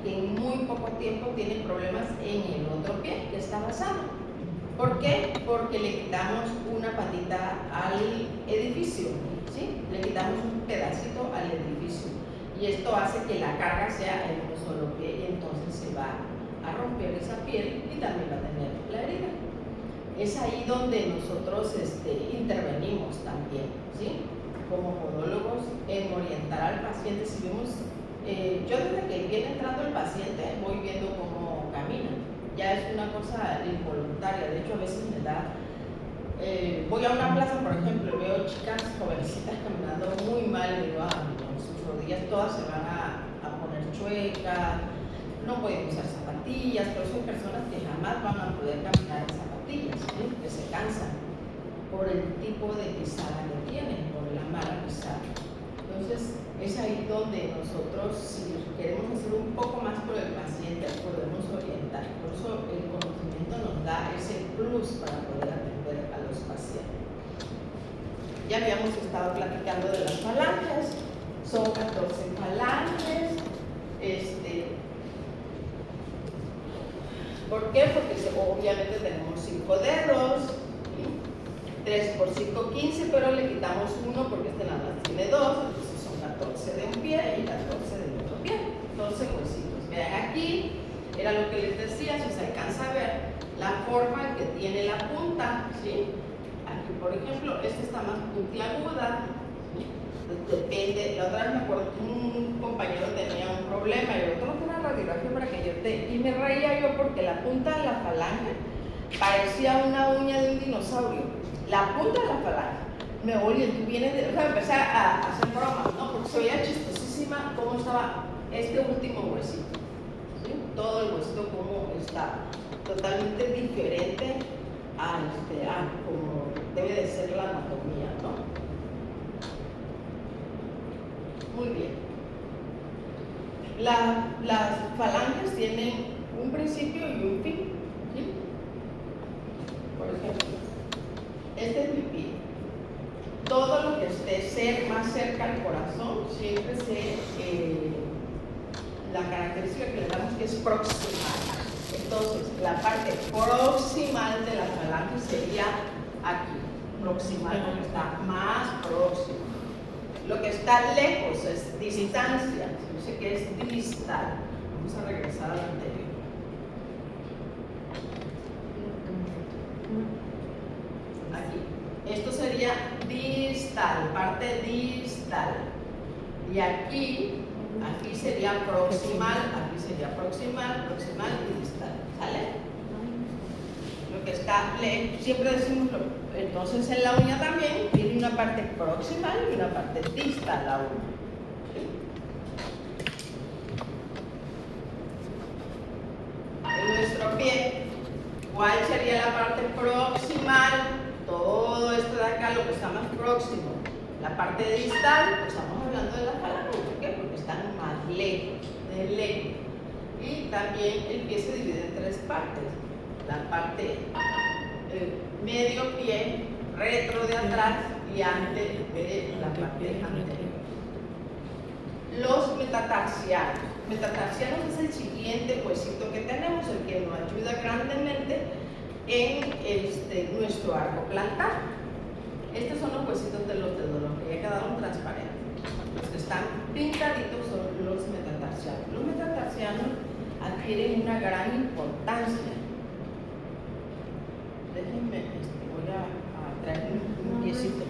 que en muy poco tiempo tiene problemas en el otro pie, que estaba sano. ¿Por qué? Porque le quitamos una patita al edificio, ¿sí? Le quitamos un pedacito al edificio. Y esto hace que la carga sea en un solo pie y entonces se va a romper esa piel y también va a tener la herida. Es ahí donde nosotros intervenimos también, ¿sí? Como podólogos, en orientar al paciente. Si vemos, yo desde que viene entrando el paciente voy viendo cómo camina. Ya es una cosa involuntaria. De hecho, a veces me da, voy a una plaza, por ejemplo, y veo chicas jovencitas caminando muy mal y digo, sus rodillas todas se van a poner chuecas, no pueden usar zapatillas, pero son personas que jamás van a poder caminar en zapatillas, ¿sí? Que se cansan por el tipo de pisada que tienen, por la mala pisada. Entonces, es ahí donde nosotros, si queremos hacer un poco más por el paciente, podemos orientar. Por eso el conocimiento nos da ese plus para poder atender a los pacientes. Ya habíamos estado platicando de las falanges, son 14 falanges. ¿Por qué? Porque obviamente tenemos 5 dedos, ¿sí? 3 por 5, 15, pero le quitamos uno porque este nada más tiene 2, entonces son 14 de un pie y 14 del otro pie, 12 huesitos. Vean aquí, era lo que les decía, si se alcanza a ver la forma que tiene la punta, ¿sí? Aquí, por ejemplo, esta está más puntiaguda, ¿sí? Depende, la otra vez me acuerdo que un compañero tenía un problema y el otro no tenía radiografía para que yo y me reía yo porque la punta de la falange parecía una uña de un dinosaurio. La punta de la falange. Me oye, tú vienes de. O sea, empecé a hacer bromas, ¿no? Porque se veía chistosísima cómo estaba este último huesito, ¿sí? Todo el huesito como está totalmente diferente a como debe de ser la anatomía, ¿no? Muy bien. Las falanges tienen un principio y un fin, ¿sí? Por ejemplo, este es mi pie. Todo lo que esté más cerca al corazón siempre la característica que le damos que es proximal. Entonces, la parte proximal de la falange sería aquí, proximal, porque está más próximo. Lo que está lejos es distancia, se dice que es distal. Vamos a regresar al anterior. Aquí. Esto sería distal, parte distal. Y aquí sería proximal, proximal y distal. ¿Sale? Lo que está lejos, siempre decimos entonces en la uña también tiene una parte proximal y una parte distal la uña. En nuestro pie, ¿cuál sería la parte proximal? Todo esto de acá, lo que está más próximo. La parte distal, pues estamos hablando de la falange. ¿Por qué? Porque están más lejos, de lejos. Y también el pie se divide en 3 partes. La parte medio pie, retro de atrás y ante de la parte anterior. Los metatarsianos. Metatarsianos es el siguiente huesito que tenemos, el que nos ayuda grandemente en nuestro arco plantar. Estos son los huesitos de los dedos, los que ya quedaron transparentes. Los que están pintaditos son los metatarsianos. Los metatarsianos adquieren una gran importancia. Déjenme, voy a traer un piecito.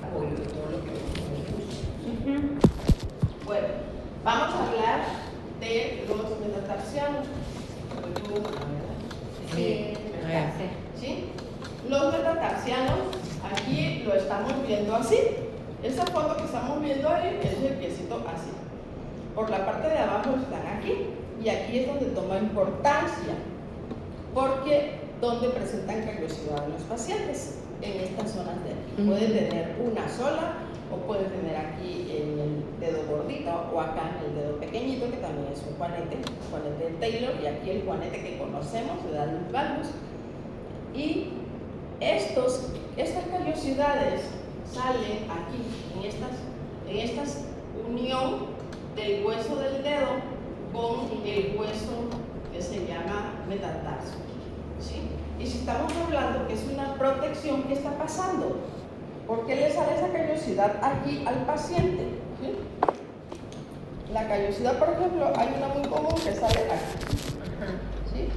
Apoyo de todo lo que Bueno, vamos a hablar de los metatarsianos. ¿Sí? Los metatarsianos, aquí lo estamos viendo así. Esa foto que estamos viendo ahí es el piecito así. Por la parte de abajo están aquí y aquí es donde toma importancia porque donde presentan callosidad en los pacientes, en estas zonas de aquí. Puede tener una sola o puede tener aquí en el dedo gordito o acá en el dedo pequeñito, que también es un juanete de Taylor, y aquí el juanete que conocemos de Dallas Valgus. Y estas callosidades sale aquí, en estas unión del hueso del dedo con el hueso que se llama metatarso, ¿sí? Y si estamos hablando que es una protección, ¿qué está pasando? ¿Por qué le sale esa callosidad aquí al paciente? ¿Sí? La callosidad, por ejemplo, hay una muy común que sale aquí. ¿Sí?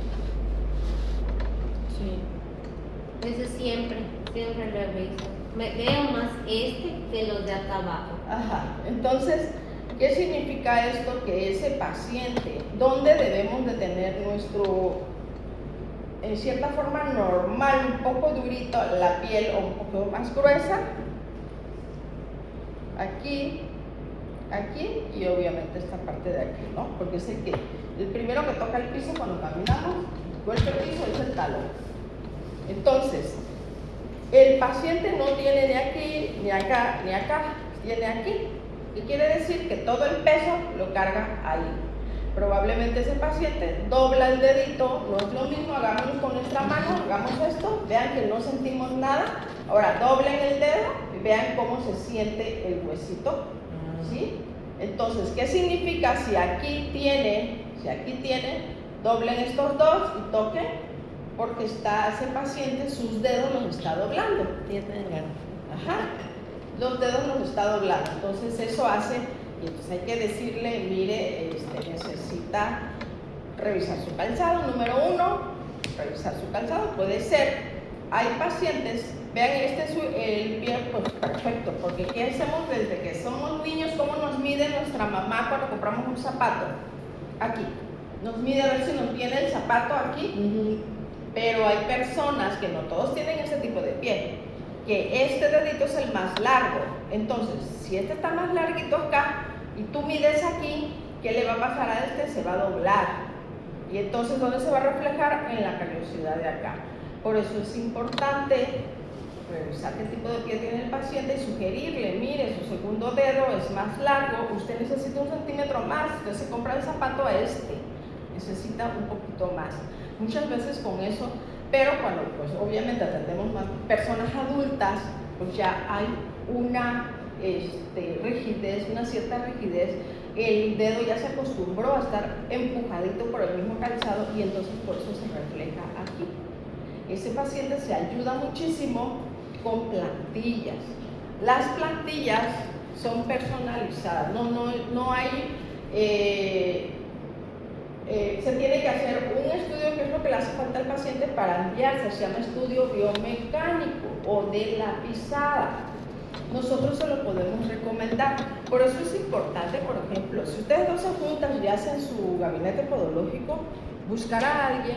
Sí. Eso siempre lo he visto. Veo más que los de acá abajo. Ajá. Entonces, ¿qué significa esto? Que ese paciente, ¿dónde debemos de tener nuestro, en cierta forma normal, un poco durito, la piel o un poco más gruesa? Aquí, aquí y obviamente esta parte de aquí, ¿no? Porque es el primero que toca el piso cuando caminamos, golpe el piso, es el talón. Entonces, el paciente no tiene ni aquí, ni acá, ni acá, tiene aquí. ¿Qué quiere decir? Que todo el peso lo carga ahí. Probablemente ese paciente dobla el dedito, no es lo mismo, hagámoslo con nuestra mano, hagamos esto, vean que no sentimos nada. Ahora doblen el dedo y vean cómo se siente el huesito, ¿sí? Entonces, ¿qué significa? Si aquí tiene, doblen estos dos y toquen, porque ese paciente, sus dedos los está doblando. Ajá, los dedos los está doblando. Entonces eso hace, y entonces hay que decirle, mire, necesita revisar su calzado. Número 1, revisar su calzado. Puede ser, hay pacientes, vean, este es el pie, pues perfecto, porque ¿qué hacemos desde que somos niños? ¿Cómo nos mide nuestra mamá cuando compramos un zapato? Aquí, nos mide a ver si nos viene el zapato aquí. Pero hay personas que no todos tienen ese tipo de pie, que este dedito es el más largo. Entonces, si este está más larguito acá y tú mides aquí, ¿qué le va a pasar a este? Se va a doblar. Y entonces, ¿dónde se va a reflejar? En la callosidad de acá. Por eso es importante revisar qué tipo de pie tiene el paciente y sugerirle, mire, su segundo dedo es más largo, usted necesita 1 centímetro más, usted se compra el zapato a necesita un poquito más. Muchas veces con eso, pero cuando pues obviamente atendemos más personas adultas, pues ya hay una rigidez, una cierta rigidez, el dedo ya se acostumbró a estar empujadito por el mismo calzado y entonces por eso se refleja aquí. Ese paciente se ayuda muchísimo con plantillas. Las plantillas son personalizadas, no hay... se tiene que hacer un estudio, que es lo que le hace falta al paciente para enviarse, se llama estudio biomecánico o de la pisada. Nosotros se lo podemos recomendar. Por eso es importante, por ejemplo, si ustedes dos se juntan y hacen su gabinete podológico, buscar a alguien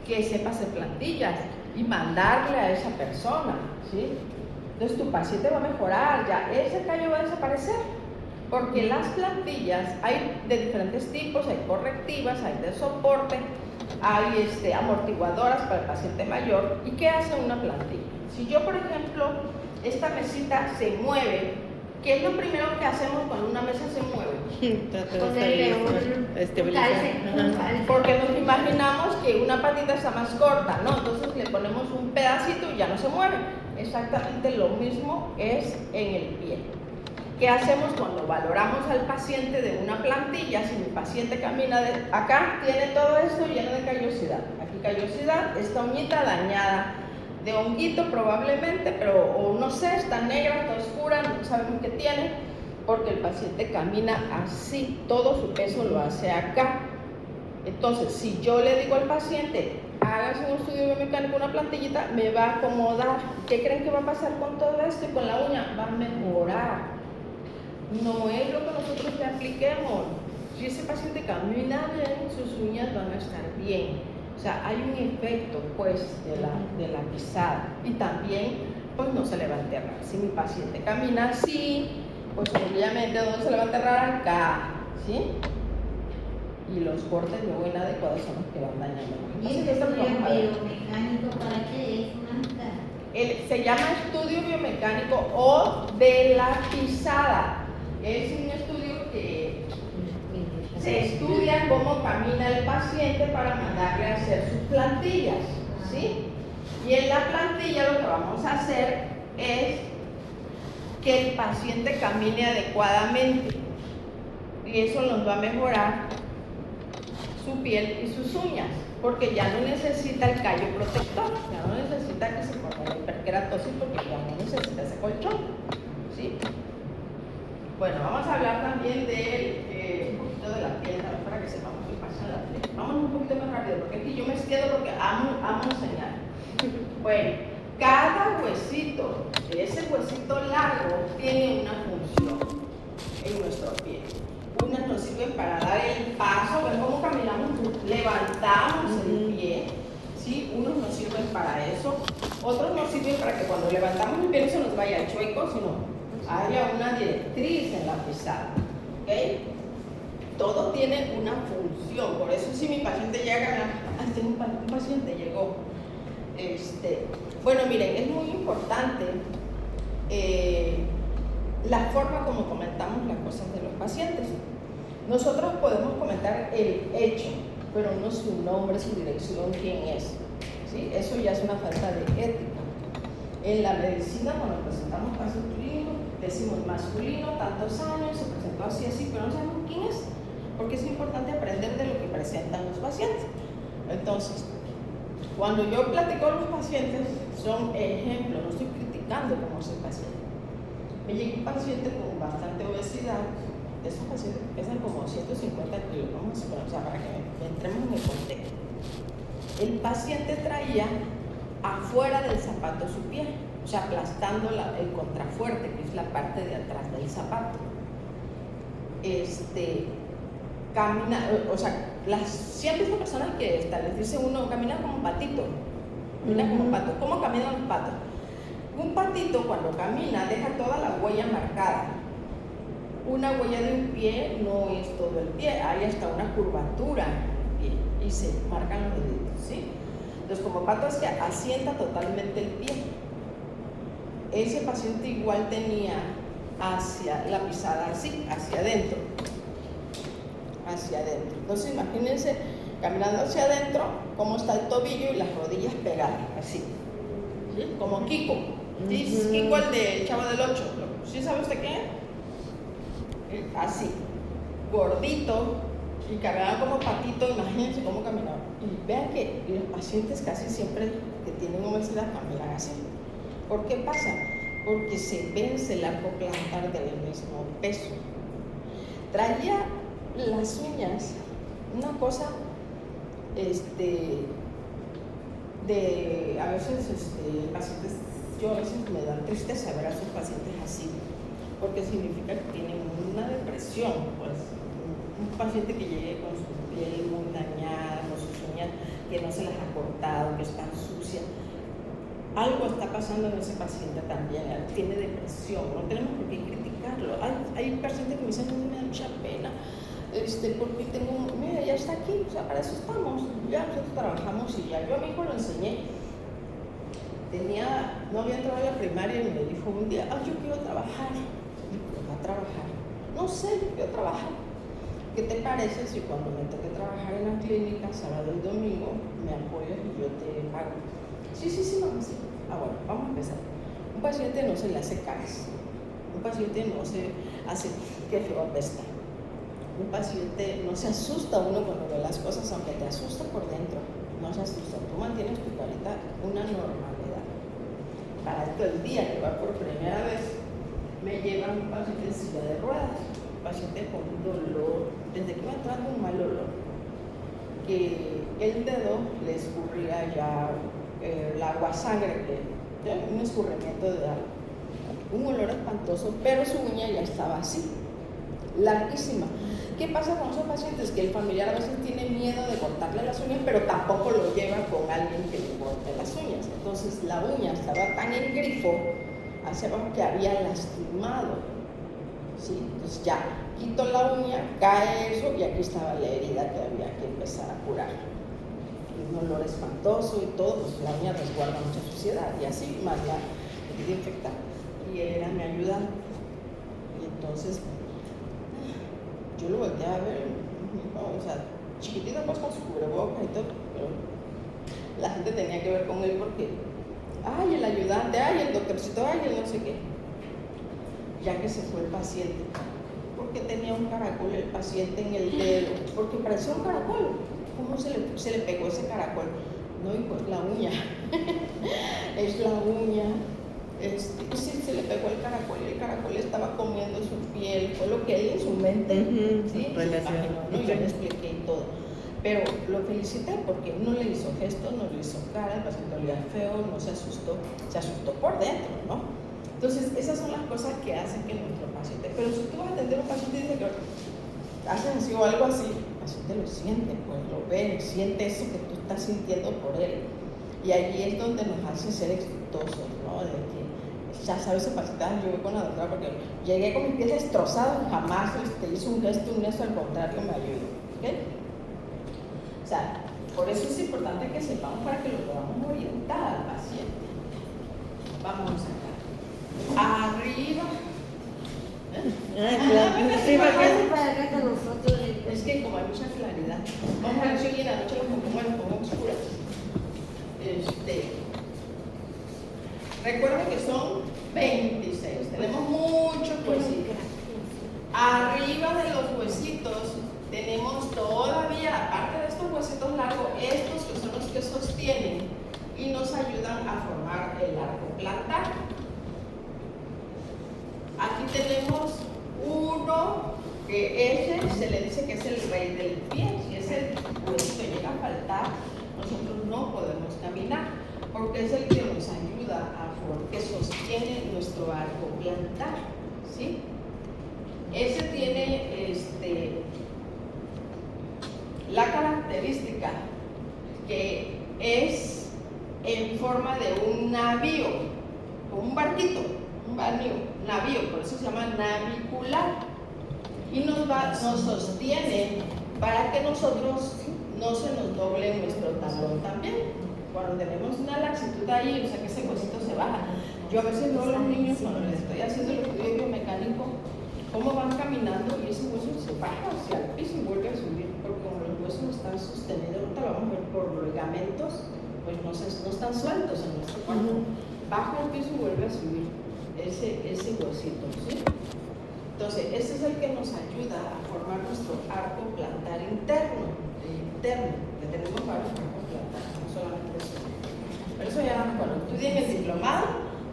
que sepa hacer plantillas y mandarle a esa persona, ¿sí? Entonces tu paciente va a mejorar, ya ese callo va a desaparecer. Porque las plantillas hay de diferentes tipos, hay correctivas, hay de soporte, hay amortiguadoras para el paciente mayor. ¿Y qué hace una plantilla? Si yo, por ejemplo, esta mesita se mueve, ¿qué es lo primero que hacemos cuando una mesa se mueve? Estabilizar. Porque nos imaginamos que una patita está más corta, ¿no? Entonces le ponemos un pedacito y ya no se mueve. Exactamente lo mismo es en el pie. ¿Qué hacemos cuando valoramos al paciente de una plantilla? Si mi paciente camina de acá, tiene todo esto lleno de callosidad. Aquí callosidad, esta uñita dañada, de honguito probablemente, pero o no sé, está negra, está oscura, no sabemos qué tiene, porque el paciente camina así, todo su peso lo hace acá. Entonces, si yo le digo al paciente, hágase un estudio biomecánico, una plantillita, me va a acomodar. ¿Qué creen que va a pasar con todo esto y con la uña? Va a mejorar. No es lo que nosotros le apliquemos. Si ese paciente camina bien, sus uñas van a estar bien. O sea, hay un efecto pues de la pisada. Y también pues no se le va a enterrar. Si mi paciente camina así, pues obviamente ¿dónde se le va a enterrar? Acá, ¿sí? Y los cortes luego inadecuados son los que van dañando. ¿Y el estudio biomecánico para qué es? Se llama estudio biomecánico o de la pisada. Es un estudio que se estudia cómo camina el paciente para mandarle a hacer sus plantillas, ¿sí? Y en la plantilla lo que vamos a hacer es que el paciente camine adecuadamente y eso nos va a mejorar su piel y sus uñas, porque ya no necesita el callo protector, ya no necesita que se ponga la hiperkeratosis porque ya no necesita ese colchón, ¿sí? Bueno, vamos a hablar también de un poquito de la piel, para que sepamos qué pasa en la piel. Vamos un poquito más rápido, porque aquí yo me quedo porque amo enseñar. Bueno, cada huesito, ese huesito largo, tiene una función en nuestra piel. Unas nos sirven para dar el paso, ver cómo caminamos, levantamos el pie, ¿sí? Unos nos sirven para eso, otros nos sirven para que cuando levantamos el pie no se nos vaya al chueco, sino haya una directriz en la pisada, ¿ok? Todo tiene una función, por eso si mi paciente llega, un paciente llegó, bueno, miren, es muy importante la forma como comentamos las cosas de los pacientes. Nosotros podemos comentar el hecho, pero no su nombre, su dirección, quién es, ¿sí? Eso ya es una falta de ética. En la medicina, cuando presentamos casos clínicos, decimos masculino, tantos años, se presentó así, pero no sabemos quién es, porque es importante aprender de lo que presentan los pacientes. Entonces, cuando yo platico con los pacientes, son ejemplos, no estoy criticando cómo es el paciente. Me llega un paciente con bastante obesidad, esos pacientes pesan como 150 kilos, vamos a poner, o sea, para que entremos en el contexto. El paciente traía afuera del zapato su pie, o sea, aplastando el contrafuerte, que es la parte de atrás del zapato. Camina, o sea, siempre son personas que les dice uno, camina como un patito, camina como un pato. ¿Cómo caminan los patos? Un patito cuando camina deja toda la huella marcada. Una huella de un pie no es todo el pie, hay hasta una curvatura en el pie y se marcan los deditos, ¿sí? Entonces, como pato es que asienta totalmente el pie. Ese paciente igual tenía hacia la pisada así, hacia adentro. Hacia adentro. Entonces, imagínense caminando hacia adentro, cómo está el tobillo y las rodillas pegadas, así. ¿Sí? Como Kiko. ¿Sí? Kiko, el de Chavo del 8. ¿Sí sabe usted qué? Así. Gordito y caminaba como patito, imagínense cómo caminaba. Y vean que los pacientes casi siempre que tienen obesidad caminan así. ¿Por qué pasa? Porque se vence el arco plantar del mismo peso. Traía las uñas, una cosa, a veces pacientes, yo a veces me dan tristeza ver a sus pacientes así, porque significa que tienen una depresión, pues un paciente que llegue con su piel muy dañada, con sus uñas que no se las ha cortado, que están sucias, algo está pasando en ese paciente también, tiene depresión, no tenemos por qué criticarlo. Hay pacientes que me dicen, me da mucha pena, porque mira, ya está aquí, o sea, para eso estamos, ya nosotros trabajamos y ya. Yo a mi hijo lo enseñé, no había entrado a la primaria y me dijo un día, yo quiero trabajar. Digo, ¿va a trabajar? No sé, yo quiero trabajar. ¿Qué te parece si cuando me toque trabajar en la clínica, sábado y domingo, me apoyas y yo te pago? Sí, mamá, sí. Bueno, vamos a empezar. Un paciente no se le hace caras, un paciente no se hace que feo apesta. Un paciente no se asusta uno cuando ve las cosas, aunque te asusta por dentro, no se asusta. Tú mantienes tu carita una normalidad. Para todo el día que va por primera vez, me lleva un paciente en silla de ruedas, un paciente con un dolor, desde que iba entrando un mal olor, que el dedo le escurría ya el agua sangre, un escurrimiento de algo, un olor espantoso, pero su uña ya estaba así, larguísima. ¿Qué pasa con esos pacientes? Que el familiar a veces tiene miedo de cortarle las uñas, pero tampoco lo lleva con alguien que le corte las uñas. Entonces la uña estaba tan en grifo hacia abajo que había lastimado, ¿sí? Entonces ya quito la uña, cae eso y aquí estaba la herida que había que empezar a curar. Un olor espantoso y todo, pues la uña resguarda mucha suciedad y así más la herida infectada. Y él era mi ayudante. Y entonces yo lo volteé a ver, o sea, chiquitito pues con su cubrebocas y todo, pero la gente tenía que ver con él porque, el ayudante, el doctorcito, el no sé qué. ya que se fue el paciente, porque tenía un caracol el paciente en el dedo, porque parecía un caracol. ¿Cómo se le pegó ese caracol? No, hijo, es la uña. Es la uña. Sí, se le pegó el caracol y el caracol estaba comiendo su piel. Fue lo que él en su mente ¿sí? se imaginó, ¿no? Yo le expliqué y todo. Pero lo felicité porque no le hizo gestos, no le hizo cara, el paciente olía feo, no se asustó por dentro, ¿no? Entonces, esas son las cosas que hacen que nuestro paciente, pero si tú vas a atender a un paciente y dices que haces así o algo así, el paciente lo siente, pues lo ve, siente eso que tú estás sintiendo por él. Y allí es donde nos hace ser exitosos, ¿no? De que ya sabes, ese paciente, yo voy con la doctora porque llegué con mis pies destrozados y jamás hizo un gesto, al contrario, me ayudó, ¿ok? O sea, por eso es importante que sepamos para que lo podamos orientar al paciente. Vamos acá. Arriba. Sí, para acá con nosotros. Es que como hay mucha claridad. Vamos a ver si hoy en la noche lo pongo oscuras. Recuerden que son 26. Tenemos muchos huesitos. Arriba de los huesitos tenemos todavía, aparte de estos huesitos largos, estos que son los que sostienen y nos ayudan a formar el arco plantar. Aquí tenemos uno que ese se le dice que es el rey del pie. Si ese huesito llega a faltar, nosotros no podemos caminar, porque es el que nos ayuda que sostiene nuestro arco plantar, ¿sí? Ese tiene la característica que es en forma de un navío, un barquito, un navío, por eso se llama navicular, y nos sostiene para que nosotros no se nos doble nuestro talón también. Cuando tenemos una laxitud ahí, o sea que ese huesito se baja. Yo a veces veo a los niños cuando les estoy haciendo el estudio biomecánico, cómo van caminando y ese hueso se baja hacia el piso y vuelve a subir, porque como los huesos están sostenidos, ahorita lo vamos a ver por ligamentos, pues no están sueltos en nuestro cuerpo. Baja el piso y vuelve a subir ese huesito, ¿sí? Entonces, ese es el que nos ayuda a formar nuestro arco plantar interno, que tenemos varios arcos plantares, no solamente eso. Pero eso ya cuando estudien el diplomado,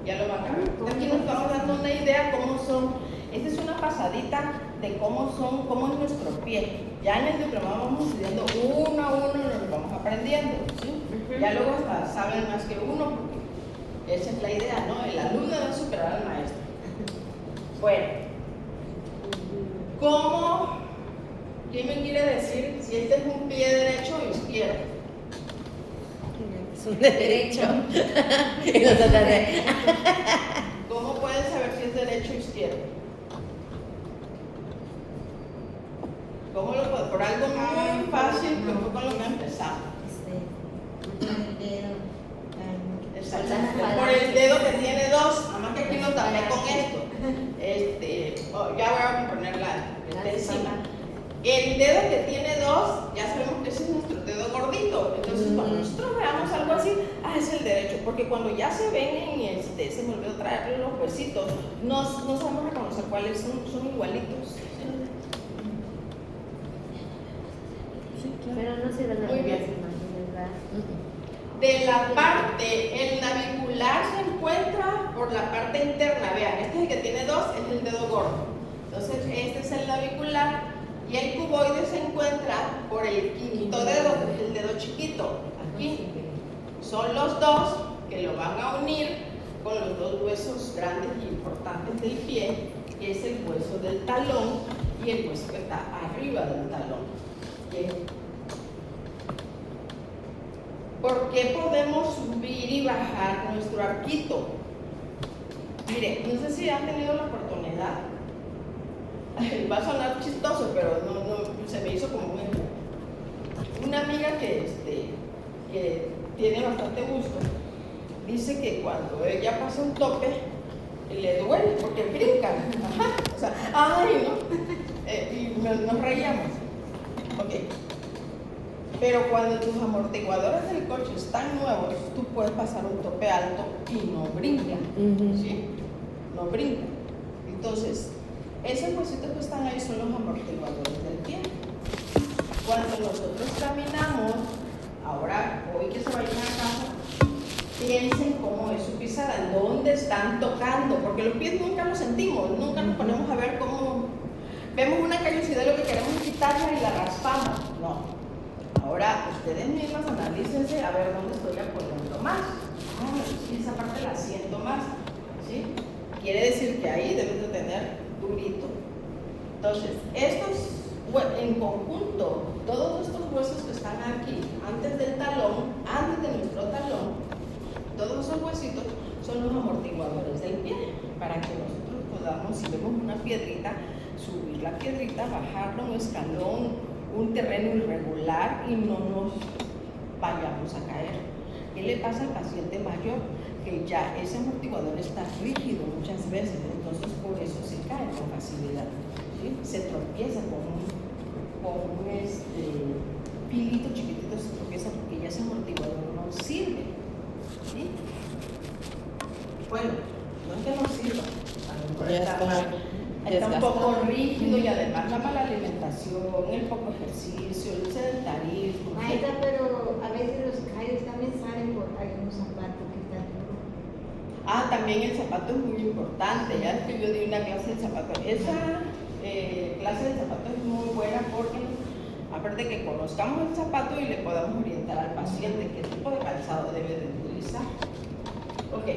ya lo van a ver. Aquí nos estamos dando una idea cómo son. Esta es una pasadita de cómo es nuestro pie. Ya en el diplomado vamos estudiando uno a uno, nos lo vamos aprendiendo, ¿sí? Ya luego hasta saben más que uno, porque esa es la idea, ¿no? El alumno debe superar al maestro. Bueno, ¿quién me quiere decir si este es un pie derecho o izquierdo? Es un derecho. ¿Cómo pueden saber si es derecho o izquierdo? ¿Cómo lo puedo? Por algo muy fácil, que fue con lo que empezamos. Exacto. Por el dedo que tiene dos, nada más que aquí lo tapé con esto. Ya voy a poner la encima. El dedo que tiene dos, ya sabemos que ese es nuestro dedo gordito. Entonces, cuando nosotros veamos algo así, es el derecho. Porque cuando ya se ven en se me olvidó traerle los huesitos, no sabemos reconocer cuáles son igualitos. Pero no se ven muy bien. las imágenes, ¿verdad? De la parte, el navicular se encuentra por la parte interna. Vean, este es el que tiene dos, es el dedo gordo. Entonces, este es el navicular. Y el cuboide se encuentra por el quinto dedo, el dedo chiquito. Aquí son los dos que lo van a unir con los dos huesos grandes y importantes del pie, que es el hueso del talón y el hueso que está arriba del talón. Bien. ¿Por qué podemos subir y bajar nuestro arquito? Mire, no sé si han tenido la oportunidad. Va a sonar chistoso, pero no se me hizo como una amiga que tiene bastante gusto. Dice que cuando ella pasa un tope, le duele porque brinca. Ajá. O sea, ¡ay, no! Y nos reíamos. Ok. Pero cuando tus amortiguadores del coche están nuevos, tú puedes pasar un tope alto y no brinca. ¿Sí? No brinca. Entonces, esos huesitos que están ahí son los amortiguadores del pie. Cuando nosotros caminamos, ahora, hoy que se vayan a casa, piensen cómo es su pisada, en dónde están tocando, porque los pies nunca los sentimos, nunca nos ponemos a ver cómo vemos una callosidad, lo que queremos es quitarla y la raspamos. No. Ahora ustedes mismas analícense a ver dónde estoy apoyando más. Sí, esa parte la siento más. ¿Sí? Quiere decir que ahí debes de tener durito. Entonces, estos en conjunto, todos estos huesos que están aquí, antes del talón, antes de nuestro talón, todos esos huesitos son los amortiguadores del pie, para que nosotros podamos, si vemos una piedrita, subir la piedrita, bajarla un escalón, un terreno irregular y no nos vayamos a caer. ¿Qué le pasa al paciente mayor? Que ya ese amortiguador está rígido muchas veces, entonces por eso se cae con facilidad, ¿sí? Se tropieza con un pilito chiquitito, se tropieza porque ya ese amortiguador no sirve, ¿sí? Bueno, no es que no sirva, a lo mejor está un poco rígido y además la mala alimentación, el poco ejercicio, el sedentarismo. Maestra, pero a veces los callos también salen por algunos zapatos que están duros. También el zapato es muy importante. Ya que yo di una clase de zapato, esa clase de zapato es muy buena porque aparte que conozcamos el zapato y le podamos orientar al paciente qué tipo de calzado debe de utilizar. Ok.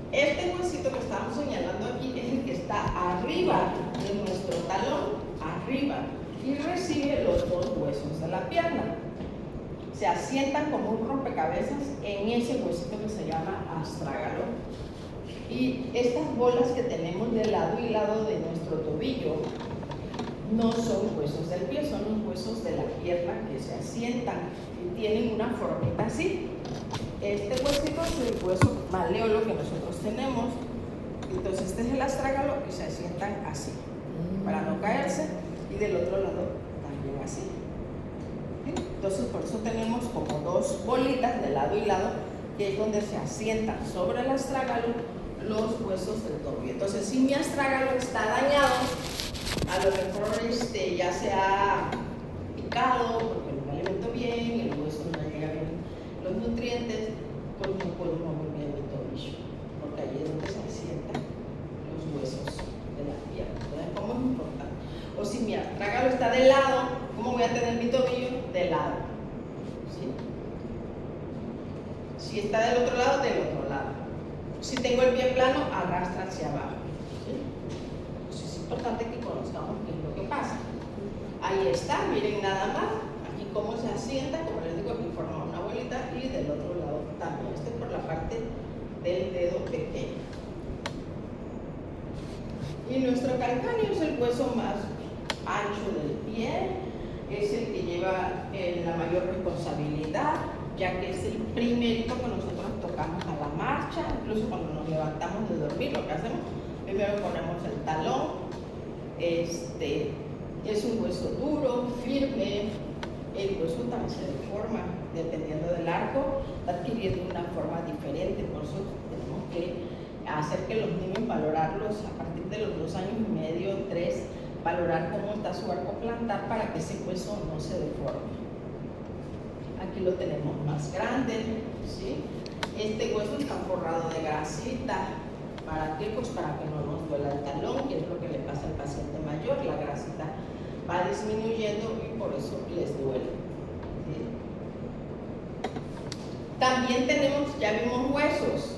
Este huesito que estamos señalando aquí es el que está arriba de nuestro talón, arriba, y recibe los dos huesos de la pierna. Se asientan como un rompecabezas en ese huesito que se llama astrágalo. Y estas bolas que tenemos de lado y lado de nuestro tobillo no son huesos del pie, son los huesos de la pierna que se asientan y tienen una formita así. Este huesito es el hueso maleolo que nosotros tenemos. Entonces este es el astrágalo y se asientan así, para no caerse, y del otro lado también así. ¿Sí? Entonces por eso tenemos como dos bolitas de lado y lado, que es donde se asientan sobre el astrágalo los huesos del tobillo. Entonces si mi astrágalo está dañado, a lo mejor ya se ha picado porque no me alimento bien, el hueso no llega bien los nutrientes, pues no puedo mover bien mi tobillo, porque allí es donde se asientan los huesos de la pierna. Entonces, ¿cómo es importante? O si mi astrágalo está de lado, ¿cómo voy a tener mi tobillo? De lado. ¿Sí? Si está del otro lado, del otro lado. Si tengo el pie plano, arrastra hacia abajo. ¿Sí? Pues es importante que conozcamos qué es lo que pasa. Ahí está, miren nada más. Aquí cómo se asienta, como les digo, aquí forma una bolita y del otro lado también. Este es por la parte del dedo pequeño. Y nuestro calcáneo es el hueso más ancho del pie, es el que lleva la mayor responsabilidad, ya que es el primerito que nosotros tocamos a la marcha. Incluso cuando nos levantamos de dormir, lo que hacemos, primero ponemos el talón. Es un hueso duro, firme. El hueso también se deforma dependiendo del arco, está adquiriendo una forma diferente. Por eso tenemos que hacer que los niños valorarlos a partir de los 2 años y medio, 3, valorar cómo está su arco plantar para que ese hueso no se deforme. Aquí lo tenemos más grande, ¿sí? Este hueso está forrado de grasita. ¿Para qué? Pues para que no nos duela el talón, que es lo que le pasa al paciente mayor. La grasita va disminuyendo y por eso les duele. ¿Sí? También tenemos, ya vimos huesos.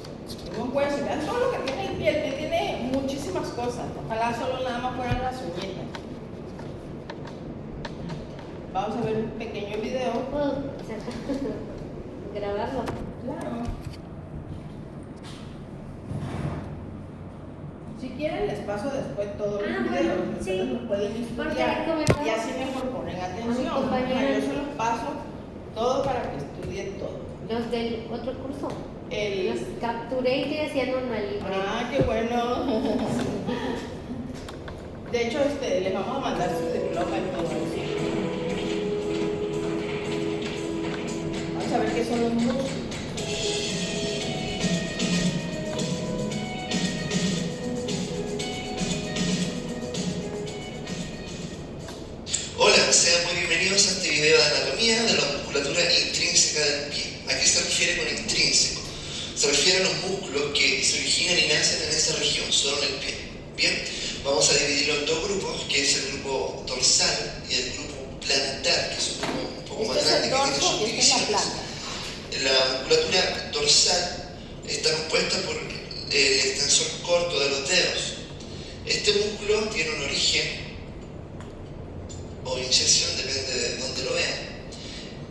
Vimos huesos, vean todo lo que tiene el pie. El pie tiene muchísimas cosas. Ojalá solo nada más fueran las uñitas. Vamos a ver un pequeño video. Grabarlo. Claro. Si quieren les paso después todos los videos, bueno, ustedes sí. los pueden Porque estudiar hay comentarios. y así mejor ponen atención. compañera. Yo se los paso todo para que estudien todo. Los del otro curso. El... Los capturé y estoy haciendo una libreta. qué bueno. De hecho, les vamos a mandar su diploma y todo eso. Vamos a ver qué son los músculos. anatomía de la musculatura intrínseca del pie. ¿A qué se refiere con intrínseco? Se refiere a los músculos que se originan y nacen en esa región, solo en el pie. Bien, vamos a dividirlo en dos grupos, que es el grupo dorsal y el grupo plantar, que es un grupo un poco más grande, que tiene subdivisiones. La musculatura dorsal está compuesta por el extensor corto de los dedos. Este músculo tiene un origen o inyección, depende de dónde lo vean,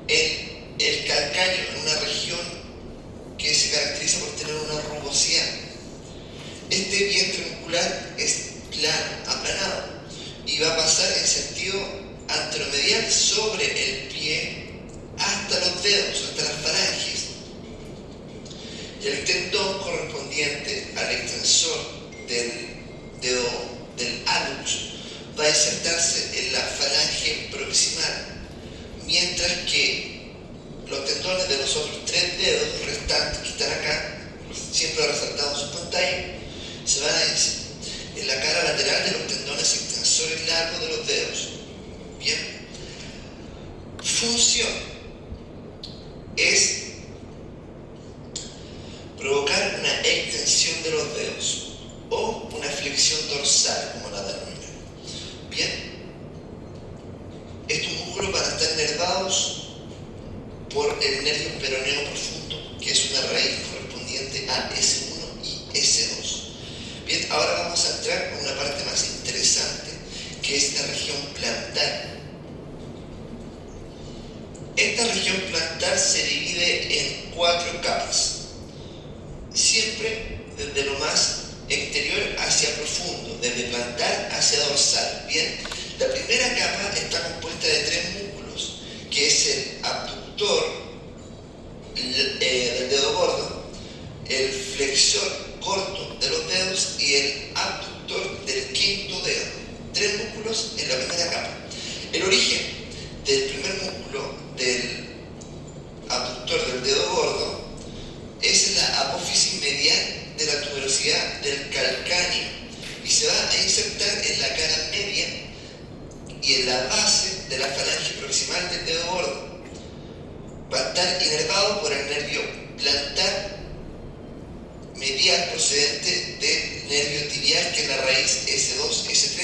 en el calcáneo, en una región que se caracteriza por tener una rugosidad. Este vientre muscular es plano, aplanado, y va a pasar en sentido anteromedial sobre el pie hasta los dedos, hasta las falanges. Y el tendón correspondiente al extensor del dedo del hallux va a insertarse en la falange proximal, mientras que los tendones de los otros tres dedos restantes que están acá, siempre resaltados en su pantalla, se van a insertar en la cara lateral de los tendones extensores largos de los dedos. Bien. Función es provocar una extensión de los dedos o una flexión dorsal, como la denomina. Bien, estos músculos van a estar inervados por el nervio peroneo profundo, que es una raíz correspondiente a S1 y S2. Bien, ahora vamos a entrar con una parte más interesante, que es la región plantar. Esta región plantar se divide en 4 capas, siempre desde lo más exterior hacia profundo, desde plantar hacia dorsal. Bien, la primera capa está compuesta de 3 músculos, que es el abductor del dedo gordo, el flexor corto de los dedos y el abductor del quinto dedo. 3 músculos en la primera capa. El origen del primer músculo del abductor del dedo gordo es la apófisis medial de la tuberosidad del calcáneo y se va a insertar en la cara media y en la base de la falange proximal del dedo gordo. Va a estar inervado por el nervio plantar medial procedente del nervio tibial, que es la raíz S2, S3,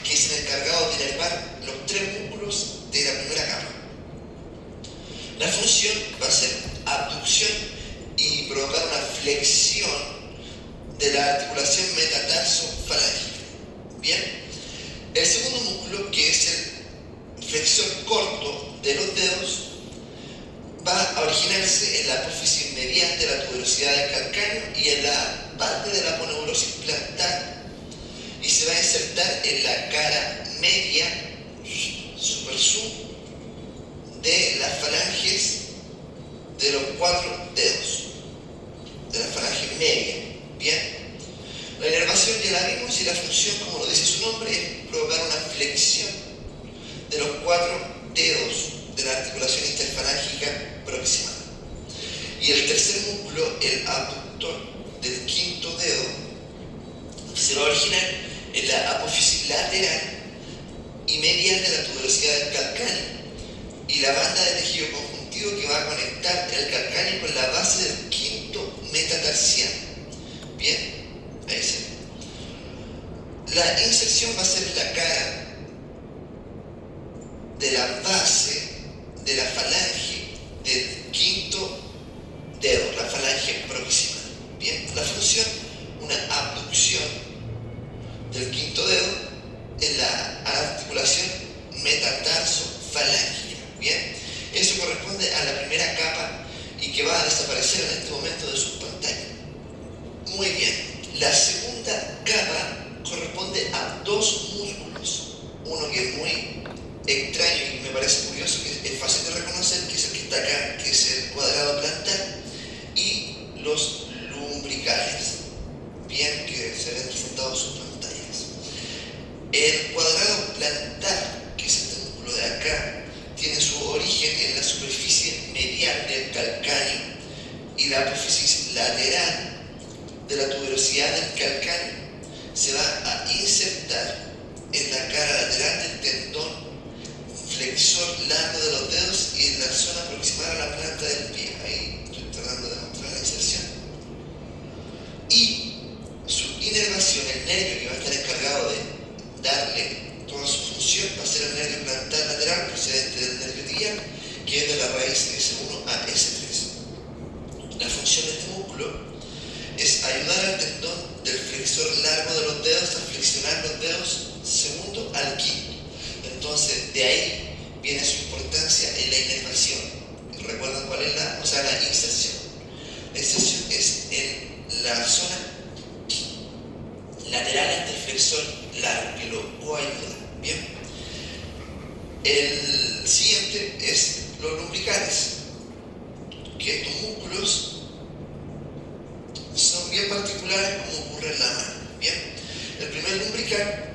que es el encargado de inervar los 3 músculos de la primera capa. La función va a ser abducción y provocar una flexión de la articulación metatarso-falángica. Bien, el segundo músculo, que es el flexor corto de los dedos, va a originarse en la apófisis medial de la tuberosidad del calcáneo y en la parte de la aponeurosis plantar, y se va a insertar en la cara media supersum de las falanges de los 4 dedos, de la falange media. Bien, la inervación ya la vimos y la función, como lo dice su nombre, es provocar una flexión de los 4 dedos de la articulación interfalángica proximal. Y el tercer músculo, el abductor del quinto dedo, se va a originar en la apófisis lateral y medial de la tuberosidad del calcáneo y la banda de tejido conjuntivo que va a conectar el calcáneo con la base del quinto metatarsiano. Bien, ahí se ve. La inserción va a ser en la cara de la base de la falange del quinto dedo, la falange proximal. Bien, la función, una abducción del quinto dedo en la articulación metatarso-falángica. Bien, eso corresponde a la primera capa y que va a desaparecer en este momento de su pantalla. Muy bien, la segunda capa corresponde a 2 músculos, uno que es muy extraño y me parece curioso, que es fácil de reconocer, que es el que está acá, que es el cuadrado plantar, y los lumbricales, bien, que se ven presentados en sus pantallas. El cuadrado plantar, que es este músculo de acá, tiene su origen en la superficie medial del calcáneo y la apófisis lateral de la tuberosidad del calcáneo se va a insertar en la cara lateral del tendón flexor largo de los dedos y en la zona proximal a la planta del pie. Ahí estoy tratando de mostrar la inserción. Y su inervación, el nervio que va a estar encargado de darle toda su función, va a ser el nervio plantar lateral procedente del nervio tibial, que es de la raíz S1 a S3. La función de este músculo es ayudar al tendón del flexor largo de los dedos a flexionar los dedos segundo al quinto. Entonces, de ahí viene su importancia en la inervación. ¿Recuerdan cuál es la inserción? La inserción es en la zona lateral del flexor largo, que lo coayuda. Bien. El siguiente es los lumbricales, que estos músculos son bien particulares como ocurre en la mano. Bien. El primer lumbrical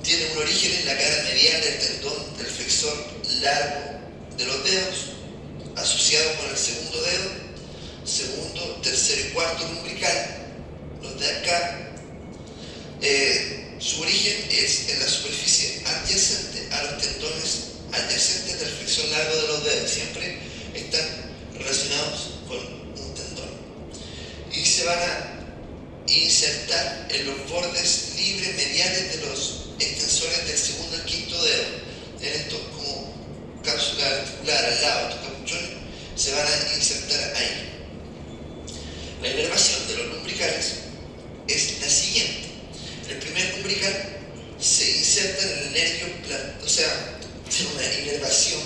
tiene un origen en la cara medial del tendón del flexor largo de los dedos, asociado con el segundo dedo, segundo, tercero y cuarto lumbrical, los de acá. Su origen es en la superficie adyacente a los tendones adyacentes del flexor largo de los dedos, siempre están relacionados con un tendón. Y se van a insertar en los bordes libres mediales de los extensores del segundo al quinto dedo. En estos como cápsula articular al lado, estos capuchones, se van a insertar ahí. La inervación de los lumbricales es la siguiente. El primer lumbrical se inserta en el nervio tiene una inervación,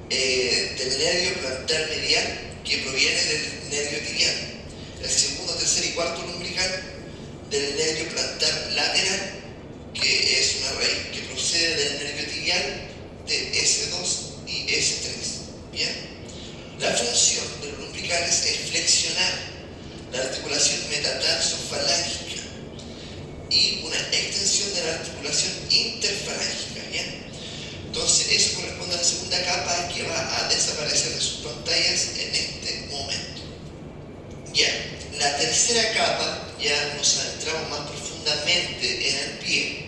del nervio plantar medial que proviene del nervio tibial. El segundo, tercer y cuarto lumbrical del nervio plantar lateral, que es una raíz que procede del nervio tibial de S2 y S3. Bien. La función de los lumbricales es flexionar la articulación metatarso-falángica y una extensión de la articulación interfalángica. Bien. Entonces eso corresponde a la segunda capa que va a desaparecer de sus pantallas en este momento. Ya, la tercera capa, ya nos adentramos más profundamente en el pie,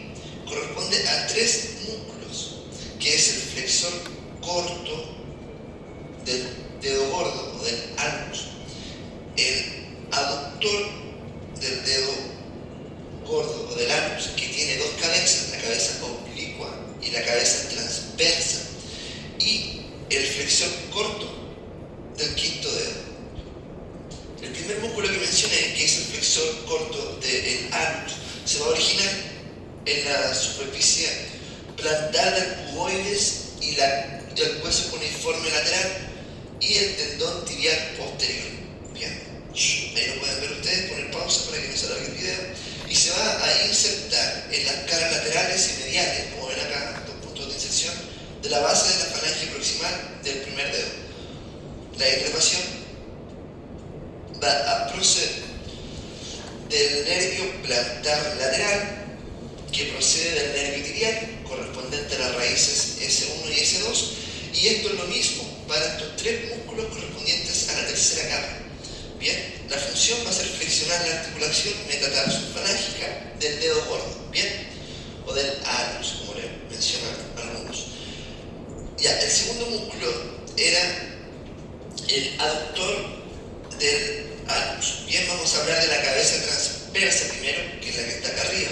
corresponde a tres músculos, que es el flexor corto del dedo gordo o del almus, el aductor del dedo gordo o del almus, que tiene dos cabezas, la cabeza oblicua y la cabeza transversa, y el flexor corto del quinto dedo. El primer músculo que mencioné, que es el flexor corto del almus, se va a originar en la superficie plantar del cuboides y el hueso cuneiforme lateral y el tendón tibial posterior. Bien, ahí lo pueden ver ustedes, poner pausa para que no se alargue el video. Y se va a insertar en las caras laterales y mediales, como ven acá, dos puntos de inserción, de la base de la falange proximal del primer dedo. La inervación va a proceder del nervio plantar lateral, que procede del nervio tibial, correspondiente a las raíces S1 y S2, y esto es lo mismo para estos tres músculos correspondientes a la tercera capa. Bien, la función va a ser flexionar la articulación metatarso-falángica del dedo gordo, bien, o del almus, como le mencionan algunos. Ya, el segundo músculo era el aductor del almus. Bien, vamos a hablar de la cabeza transversa primero, que es la que está acá arriba,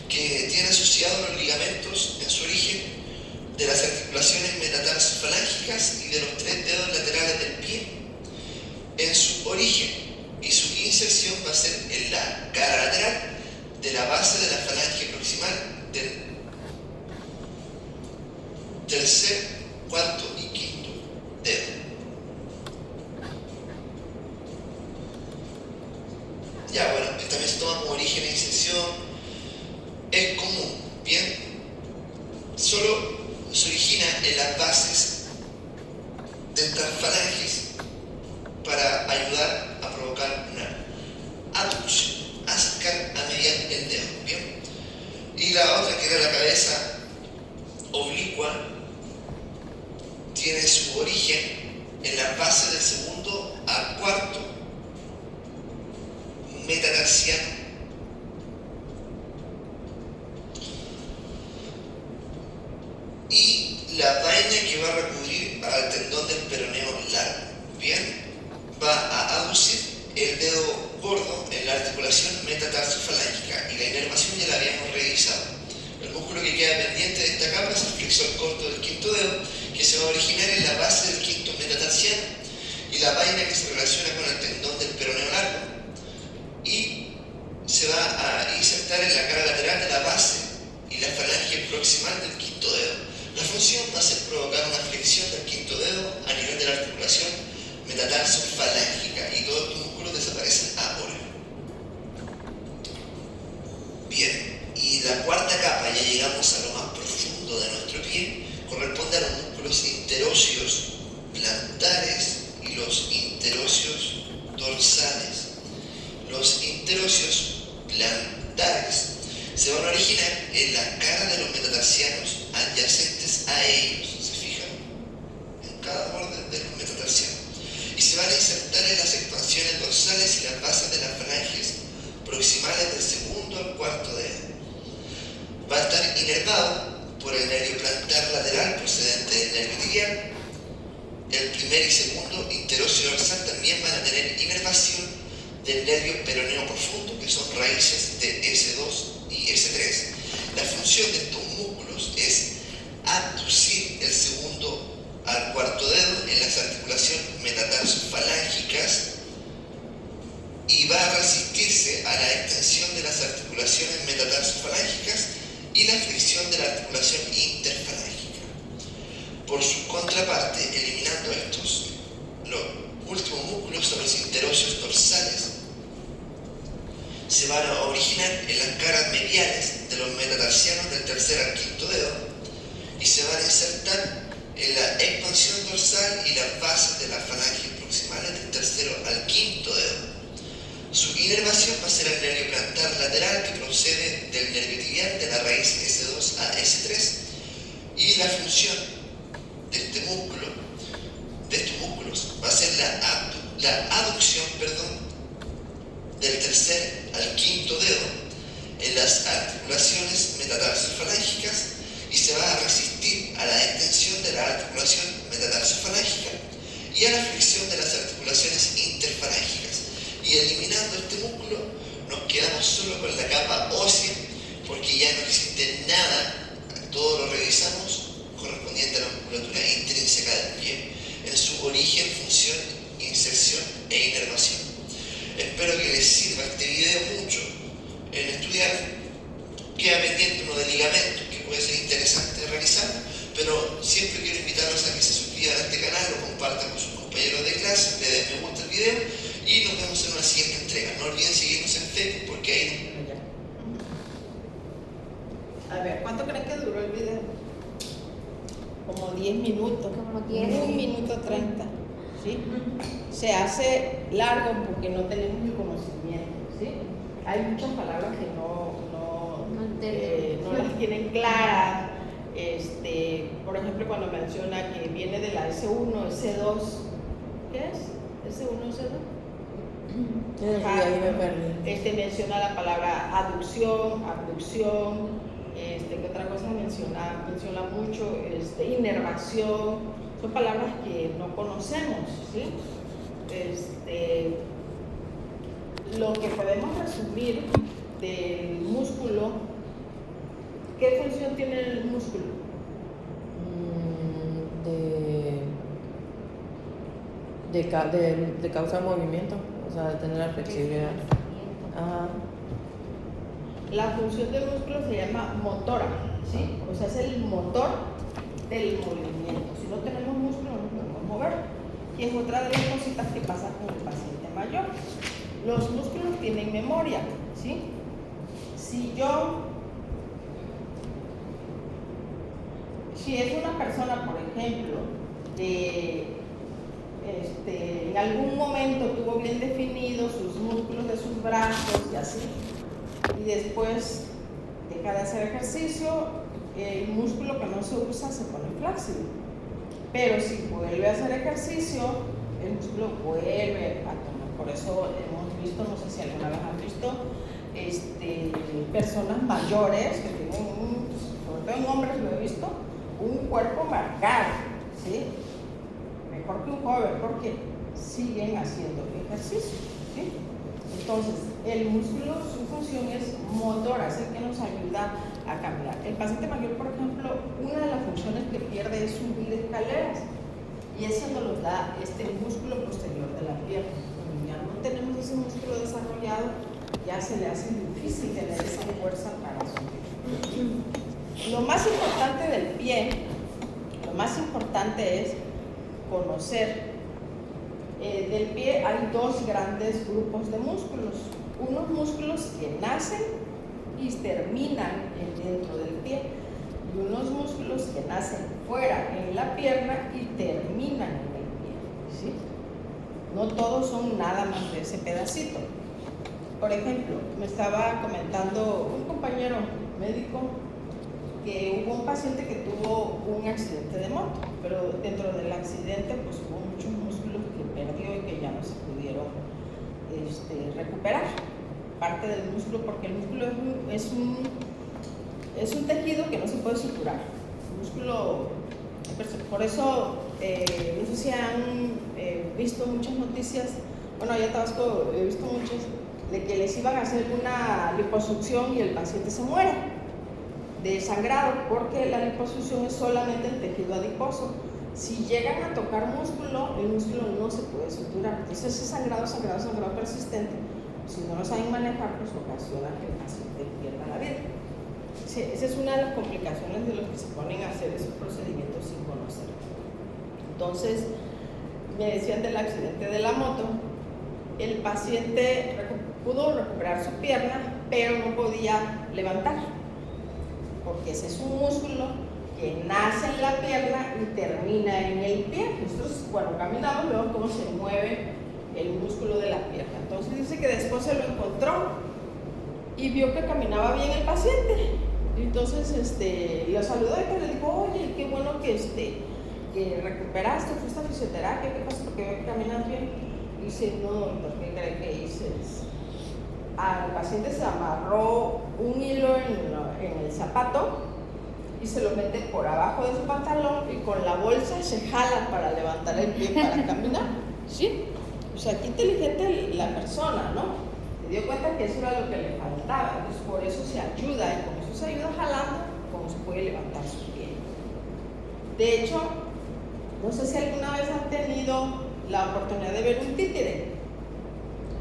que tiene asociados los ligamentos en su origen de las articulaciones metatarso-falángicas y de los tres dedos laterales del pie en su origen, y su inserción va a ser en la cara lateral de la base de la falange proximal del tercer, cuarto y quinto dedo. Ya, bueno, también se toma como origen e inserción. Es común, bien, solo se origina en las bases de estas falanges para ayudar a provocar una abducción, acercar a mediar el dedo, bien. Y la otra, que era la cabeza oblicua, tiene su origen en la base del segundo a cuarto metatarsiano. Y el dedo gordo en la articulación metatarsofalangica y la inervación ya la habíamos revisado. El músculo que queda pendiente de esta capa es el flexor corto del quinto dedo, que se va a originar en la base del quinto metatarsiano y la vaina que se relaciona con el tendón del peroneo largo, y se va a insertar en la cara lateral de la base y la falange proximal del quinto dedo. La función va a ser provocar una flexión del quinto dedo a nivel de la articulación metatarso-falángica y todos estos músculos desaparecen ahora. Bien, y la cuarta capa, ya llegamos a lo más profundo de nuestro pie, corresponde a los músculos interóseos plantares y los interóseos dorsales. Los interóseos plantares se van a originar en la cara de los metatarsianos adyacentes a ellos, ¿se fijan? En cada borde de los metatarsianos. Y se van a insertar en las expansiones dorsales y las bases de las falanges proximales del segundo al cuarto dedo. Va a estar inervado por el nervio plantar lateral procedente del nervio tibial. El primer y segundo interóseo dorsal también van a tener inervación del nervio peroneo profundo, que son raíces de S2 y S3. La función de estos músculos es abducir el segundo al cuarto dedo en las articulaciones metatarsofalángicas y va a resistirse a la extensión de las articulaciones metatarsofalángicas y la flexión de la articulación interfalángica. Por su contraparte, eliminando estos, los últimos músculos son los interóseos dorsales. Se van a originar en las caras mediales de los metatarsianos del tercer al quinto dedo y se van a insertar en la expansión dorsal y las bases de las falanges proximales del tercero al quinto dedo. Su inervación va a ser el nervio plantar lateral, que procede del nervio tibial de la raíz S2 a S3, y la función de estos músculos va a ser la aducción del tercer al quinto dedo en las articulaciones metatarsofalángicas y se va a resistir a la extensión de la articulación metatarsofalágica y a la flexión de las articulaciones interfalángicas. Y eliminando este músculo nos quedamos solo con la capa ósea, porque ya no existe nada, todo lo revisamos, correspondiente a la musculatura intrínseca del pie en su origen, función, inserción e inervación. Espero que les sirva este video mucho en estudiar. Queda pendiente uno de ligamentos que puede ser interesante realizar, pero siempre quiero invitarlos a que se suscriban a este canal, lo compartan con sus compañeros de clase, le den me gusta al video y nos vemos en una siguiente entrega. No olviden seguirnos en Facebook porque ahí... A ver, ¿cuánto creen que duró el video? Como 10 minutos. Como 10. 1 minuto 30. ¿Sí? Se hace largo porque no tenemos el conocimiento. ¿Sí? Hay muchas palabras que no las tienen claras. Por ejemplo, cuando menciona que viene de la S1, S2, ¿qué es? ¿S1, S2? Ahí me perdí. Menciona la palabra aducción, abducción, ¿qué otra cosa menciona? Menciona mucho, inervación, son palabras que no conocemos, ¿sí? Lo que podemos resumir del músculo, ¿qué función tiene el músculo? De causar movimiento, o sea, de tener la flexibilidad. Ajá. La función del músculo se llama motora, ¿sí? O sea, es el motor del movimiento. Si no tenemos músculo, no podemos mover. Y es otra de las cositas que pasa con el paciente mayor. Los músculos tienen memoria, ¿sí? Si es una persona, por ejemplo, en algún momento tuvo bien definidos sus músculos de sus brazos y así, y después deja de hacer ejercicio, el músculo que no se usa se pone flácido. Pero si vuelve a hacer ejercicio, el músculo vuelve a tomar. Por eso hemos visto, no sé si alguna vez han visto, personas mayores que tienen, sobre todo en hombres lo he visto, un cuerpo marcado, ¿sí? Mejor que un joven, porque siguen haciendo ejercicio, ¿sí? Entonces, el músculo, su función es motora, es el que nos ayuda a caminar. El paciente mayor, por ejemplo, una de las funciones que pierde es subir escaleras, y eso nos lo da este músculo posterior de la pierna. Cuando ya no tenemos ese músculo desarrollado, ya se le hace difícil tener esa fuerza para subir. Lo más importante del pie, lo más importante es conocer. Del pie hay dos grandes grupos de músculos. Unos músculos que nacen y terminan dentro del pie, y unos músculos que nacen fuera en la pierna y terminan en el pie, ¿sí? No todos son nada más de ese pedacito. Por ejemplo, me estaba comentando un compañero médico que hubo un paciente que tuvo un accidente de moto, pero dentro del accidente pues hubo muchos músculos que perdió y que ya no se pudieron recuperar. Parte del músculo, porque el músculo es un tejido que no se puede suturar. El músculo, por eso, no sé si han visto muchas noticias, bueno, allá en Tabasco he visto muchas, de que les iban a hacer una liposucción y el paciente se muere de sangrado, porque la liposucción es solamente el tejido adiposo. Si llegan a tocar músculo, el músculo no se puede suturar. Entonces ese sangrado persistente, si no lo saben manejar, pues ocasiona que el paciente pierda la vida. Sí, esa es una de las complicaciones de los que se ponen a hacer esos procedimientos sin conocer. Entonces, me decían del accidente de la moto, el paciente pudo recuperar su pierna, pero no podía levantar, porque ese es un músculo que nace en la pierna y termina en el pie. Nosotros cuando caminamos vemos cómo se mueve el músculo de la pierna. Entonces dice que después se lo encontró y vio que caminaba bien el paciente. Entonces lo saludó y le dijo, oye, qué bueno que recuperaste, fuiste a fisioterapia, ¿qué pasa? Porque veo que caminas bien. Y dice, no, doctor, ¿qué cree que hice? Al paciente se amarró un hilo en el zapato y se lo mete por abajo de su pantalón y con la bolsa se jala para levantar el pie para caminar, ¿sí? O sea, qué inteligente la persona, ¿no? Se dio cuenta que eso era lo que le faltaba, entonces por eso se ayuda, y con eso se ayuda jalando, como se puede levantar su pie. De hecho, no sé si alguna vez han tenido la oportunidad de ver un títere.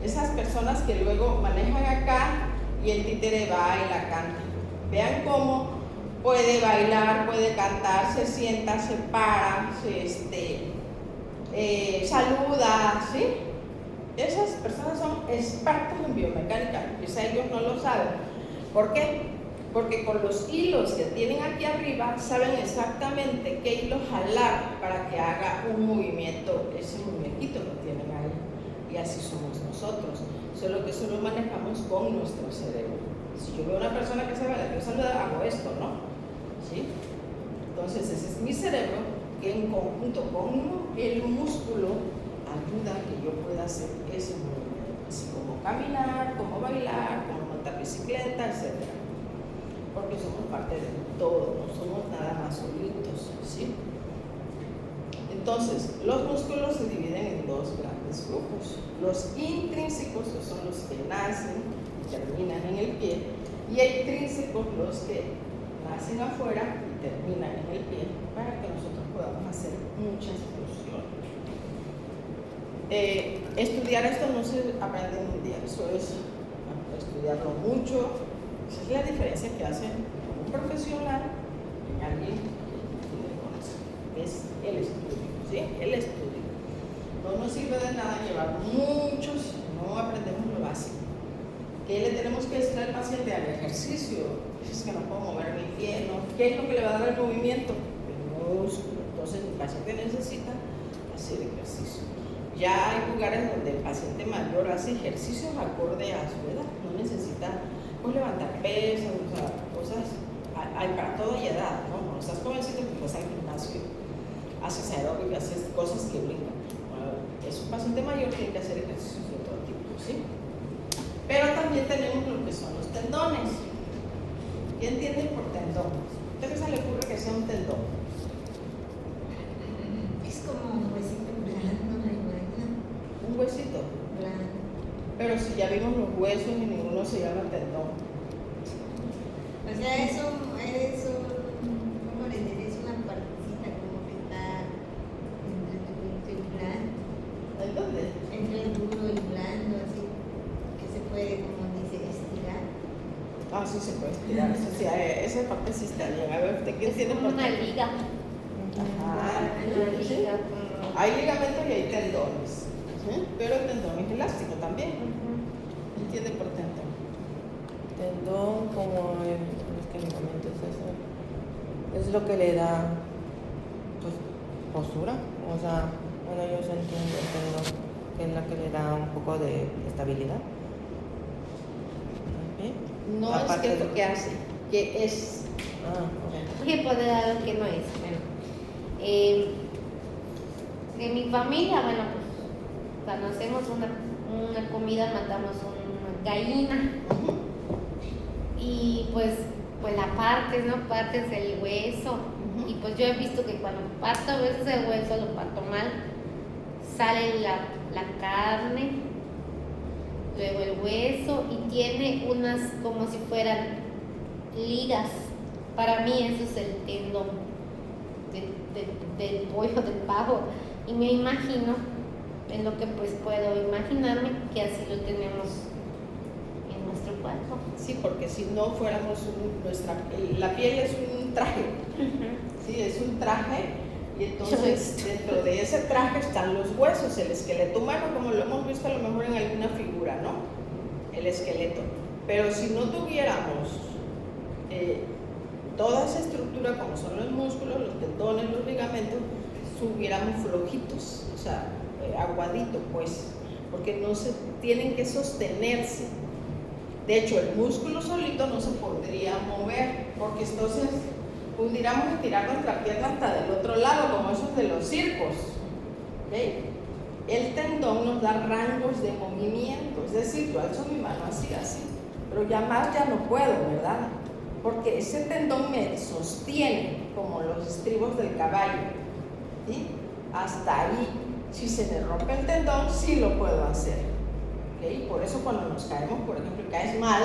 Esas personas que luego manejan acá y el títere baila, canta. Vean cómo puede bailar, puede cantar, se sienta, se para, saluda, ¿sí? Esas personas son expertos en biomecánica, quizá ellos no lo saben. ¿Por qué? Porque con los hilos que tienen aquí arriba saben exactamente qué hilo jalar para que haga un movimiento, ese muñequito que tienen ahí. Y así somos nosotros, solo que eso lo manejamos con nuestro cerebro. Si yo veo a una persona que se va, la quiero saludar, hago esto, ¿no? ¿Sí? Entonces ese es mi cerebro que en conjunto con el músculo ayuda a que yo pueda hacer ese movimiento, así como caminar, como bailar, como montar bicicleta, etc. Porque somos parte de todo, no somos nada más solitos, ¿sí? Entonces, los músculos se dividen en dos grandes grupos. Los intrínsecos, que son los que nacen y terminan en el pie, y extrínsecos, los que nacen afuera y terminan en el pie, para que nosotros podamos hacer muchas funciones. Estudiar esto no se aprende en un día, eso es estudiarlo mucho. Esa es la diferencia que hace un profesional en alguien que le conoce, es el estudio, ¿sí? El estudio. No nos sirve de nada llevar muchos, no aprendemos lo básico. ¿Qué le tenemos que decir al paciente? Al ejercicio. Es que no puedo mover mi pie, ¿no? ¿Qué es lo que le va a dar el movimiento? El músculo. Entonces el paciente necesita hacer ejercicio. Ya hay lugares donde el paciente mayor hace ejercicios acorde a su edad, no necesita pues levantar pesas, o sea, cosas, hay para toda edad, ¿no? Cuando estás jovencito, pues vas al gimnasio, haces aeróbico, haces cosas que brincan. Bueno, es un paciente mayor, tiene que hacer ejercicios de todo tipo, ¿sí? Pero también tenemos lo que son los tendones. ¿Qué entienden por tendón? ¿A usted qué se le ocurre que sea un tendón? Es como un huesito blando, ¿no? Un huesito. Blando. Pero si ya vimos los huesos y ninguno se llama tendón. O sea, ¿cómo le diré? Es una partecita como que está entre durito y blando. ¿En dónde? Entre duro y blando, así, que se puede, como dice, estirar. Ah, sí se puede estirar. Eso sí, esa parte sí está bien. A ver, ¿usted qué entiende por Una qué? liga. Ajá. Una Sí. liga como... Hay ligamentos y hay tendones. ¿Sí? Pero el tendón es elástico también. ¿Entiende por tendón? Tendón, como es que ligamento es eso. Es lo que le da, pues, postura. O sea, bueno, yo sí entiendo el tendón, que es la que le da un poco de estabilidad. ¿Ok? No Aparte es que de- lo que hace, que es. Ah, ok. Que poner algo que no es. Bueno, en mi familia, bueno, pues cuando hacemos una comida matamos una gallina Ujú. y pues la partes, ¿no? Partes el hueso. Ujú. Y pues yo he visto que cuando parto a veces el hueso, lo parto mal, sale la carne, luego el hueso y tiene unas como si fueran ligas. Para mí eso es el tendón del pollo, del pavo. Y me imagino, en lo que pues puedo imaginarme, que así lo tenemos en nuestro cuerpo. Sí, porque si no fuéramos la piel es un traje. Sí, es un traje. Y entonces dentro de ese traje están los huesos, el esqueleto humano, como lo hemos visto a lo mejor en alguna figura, ¿no? El esqueleto. Pero si no tuviéramos toda esa estructura, como son los músculos, los tendones, los ligamentos, subiéramos flojitos, o sea, aguadito, pues, porque no se tienen que sostenerse. De hecho, el músculo solito no se podría mover, porque entonces pudiéramos estirar nuestra pierna hasta del otro lado, como esos de los circos. ¿Okay? El tendón nos da rangos de movimiento, es decir, yo alzo mi mano así, pero ya más ya no puedo, ¿verdad? Porque ese tendón me sostiene como los estribos del caballo, ¿sí? Hasta ahí. Si se me rompe el tendón, sí lo puedo hacer. ¿Okay? Por eso cuando nos caemos, por ejemplo, caes mal,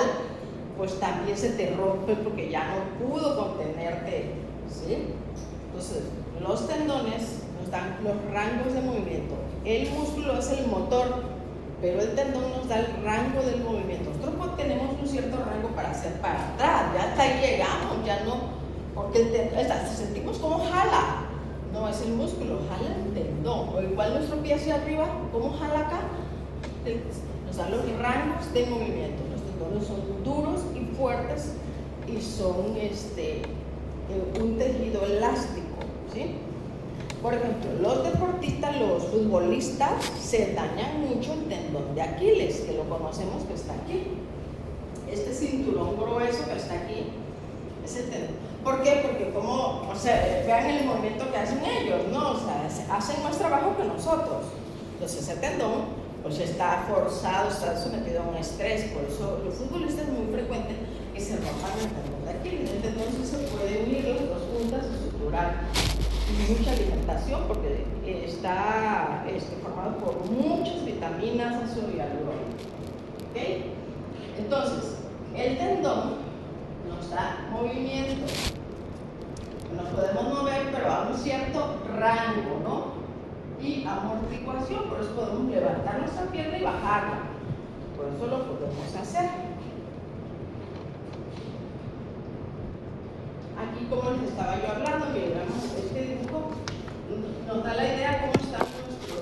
pues también se te rompe porque ya no pudo contenerte, ¿sí? Entonces, los tendones nos dan los rangos de movimiento. El músculo es el motor, pero el tendón nos da el rango del movimiento. Nosotros tenemos un cierto rango para hacer para atrás, ya hasta ahí llegamos, ya no, porque el tendón, sentimos como jala, no es el músculo, jala el tendón, o igual nuestro pie hacia arriba, ¿cómo jala acá? Nos dan los rangos de movimiento. Los tendones son duros y fuertes y son un tejido elástico, ¿sí? Por ejemplo, los deportistas, los futbolistas, se dañan mucho el tendón de Aquiles, que lo conocemos, que está aquí. Este cinturón grueso que está aquí es el tendón. ¿Por qué? Porque vean el movimiento que hacen ellos, ¿no? O sea, hacen más trabajo que nosotros. Entonces ese tendón pues está forzado, está sometido a un estrés. Por eso los futbolistas es muy frecuente que se rompan el tendón de Aquiles. Entonces se puede unir las dos puntas y suturar. Y mucha alimentación porque está formado por muchas vitaminas, ácido hialurónico. ¿Okay? Entonces, el tendón nos da movimiento. Nos podemos mover, pero a un cierto rango, ¿no? Y amortiguación, por eso podemos levantar nuestra pierna y bajarla. Por eso lo podemos hacer. Aquí, como les estaba yo hablando, miramos este dibujo, nos da la idea de cómo están nuestros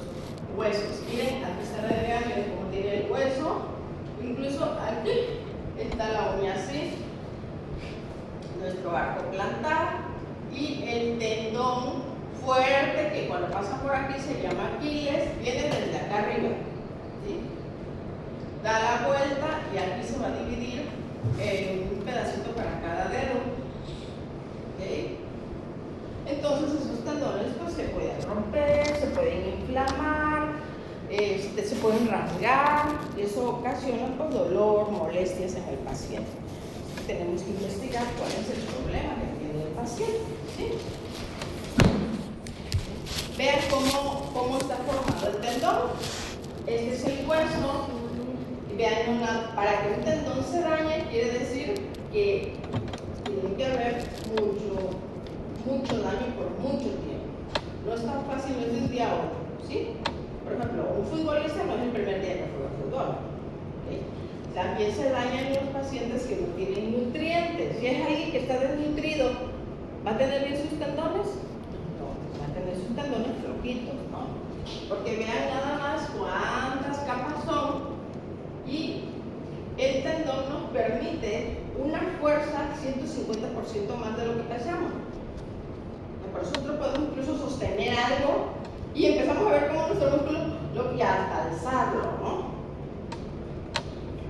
huesos. Miren, aquí está la idea de cómo tiene el hueso. Incluso aquí está la uña así, nuestro arco plantar y el tendón fuerte que cuando pasa por aquí se llama Aquiles, viene desde acá arriba, ¿sí? Da la vuelta y aquí se va a dividir en un pedacito para cada dedo. ¿Okay? Entonces esos tendones pues se pueden romper, se pueden inflamar, se pueden rasgar y eso ocasiona pues dolor, molestias en el paciente. Tenemos que investigar cuál es el problema que tiene el paciente, ¿sí? Vean cómo está formado el tendón. Este es el hueso vean, para que un tendón se dañe, quiere decir que tiene que haber mucho daño por mucho tiempo. No es tan fácil, no es de un día a otro, ¿sí? Por ejemplo, un futbolista no es el primer día que juega fútbol. ¿Okay? También se dañan los pacientes que no tienen nutrientes. Si es alguien que está desnutrido, ¿va a tener bien sus tendones? No, va a tener sus tendones flojitos, ¿no? Porque vean nada más cuántas capas son y el tendón nos permite una fuerza 150% más de lo que pensamos. Por eso nosotros podemos incluso sostener algo y empezamos a ver cómo nuestro músculo y hasta alzarlo, ¿no?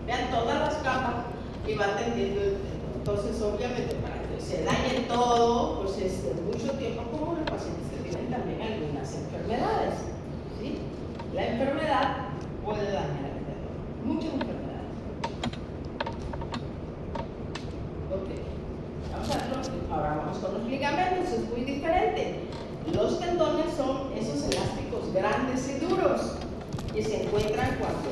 Vean todas las capas que va tendiendo el tendón. Entonces, obviamente, para que se dañe todo, pues es mucho tiempo, como los pacientes que tienen también algunas enfermedades, ¿sí? La enfermedad puede dañar el tendón, muchas enfermedades. Ok, vamos a verlo. Ahora vamos con los ligamentos, es muy diferente. Los tendones son esos elásticos grandes y duros que se encuentran cuando,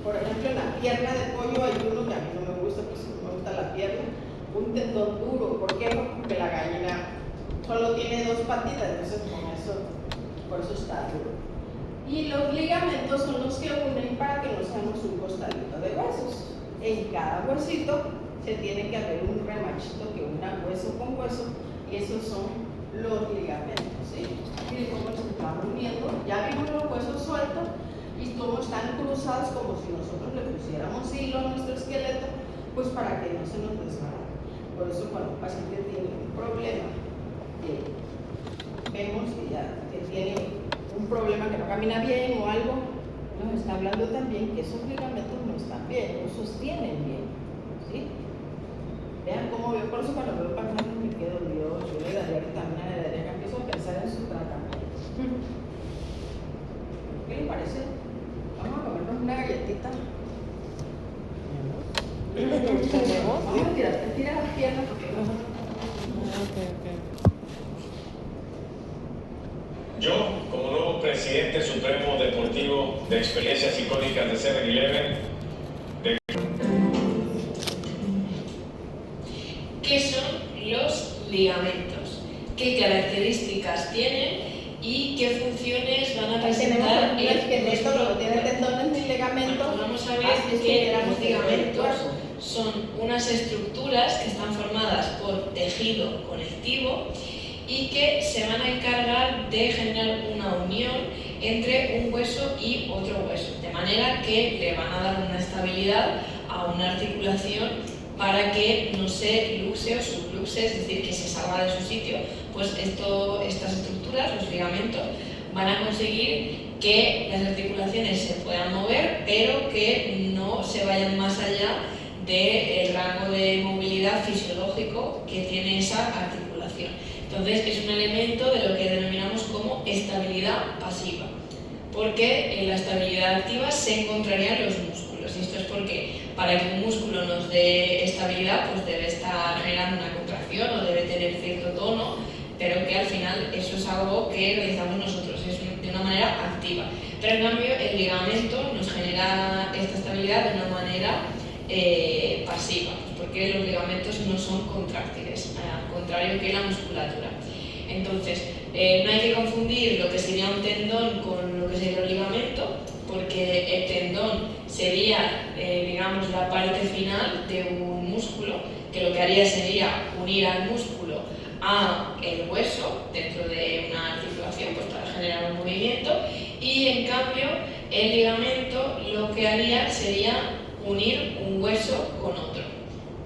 por ejemplo, en la pierna de pollo hay uno que a mí no me gusta, pues no me gusta la pierna, un tendón duro. ¿Por qué? Porque la gallina solo tiene dos patitas, entonces con eso, por eso está duro. Y los ligamentos son los que unen para que no seamos un costalito de huesos. En cada huesito se tiene que haber un remachito que una hueso con hueso, y esos son los ligamentos, ¿sí? Miren cómo se están uniendo. Ya vimos los huesos sueltos y cómo están cruzados, como si nosotros le pusiéramos hilo a nuestro esqueleto, pues para que no se nos desbarate. Por eso cuando un paciente tiene un problema, vemos que tiene un problema que no camina bien o algo, nos está hablando también que esos ligamentos no están bien, no sostienen bien, ¿sí? Vean cómo veo, por eso cuando veo pacientes me quedo, Dios, yo le daría vitamina, le daría, empiezo a pensar en su tratamiento. ¿Qué le parece? Vamos a comernos una galletita. Vamos a tirar las piernas porque Yo, como nuevo presidente supremo deportivo de experiencias icónicas de 7-Eleven, ¿qué son los ligamentos? ¿Qué características tienen y qué funciones van a presentar tenemos el esqueleto, no tiene tendones ni ligamentos. Bueno, vamos a ver que los ligamentos son unas estructuras que están formadas por tejido conectivo y que se van a encargar de generar una unión entre un hueso y otro hueso, de manera que le van a dar una estabilidad a una articulación para que no se luxe o subluxe, es decir, que se salga de su sitio. Pues estas estructuras, los ligamentos, van a conseguir que las articulaciones se puedan mover, pero que no se vayan más allá del rango de movilidad fisiológico que tiene esa articulación. Entonces es un elemento de lo que denominamos como estabilidad pasiva, porque en la estabilidad activa se encontrarían los músculos. Y esto es porque para que un músculo nos dé estabilidad, pues debe estar generando una contracción o debe tener cierto tono, pero que al final eso es algo que realizamos nosotros, es de una manera activa. Pero en cambio el ligamento nos genera esta estabilidad de una manera pasiva, porque los ligamentos no son contráctiles, al contrario que la musculatura. Entonces, no hay que confundir lo que sería un tendón con lo que sería un ligamento, porque el tendón sería, digamos, la parte final de un músculo, que lo que haría sería unir al músculo a el hueso dentro de una articulación, pues para generar un movimiento, y en cambio el ligamento lo que haría sería unir un hueso con otro,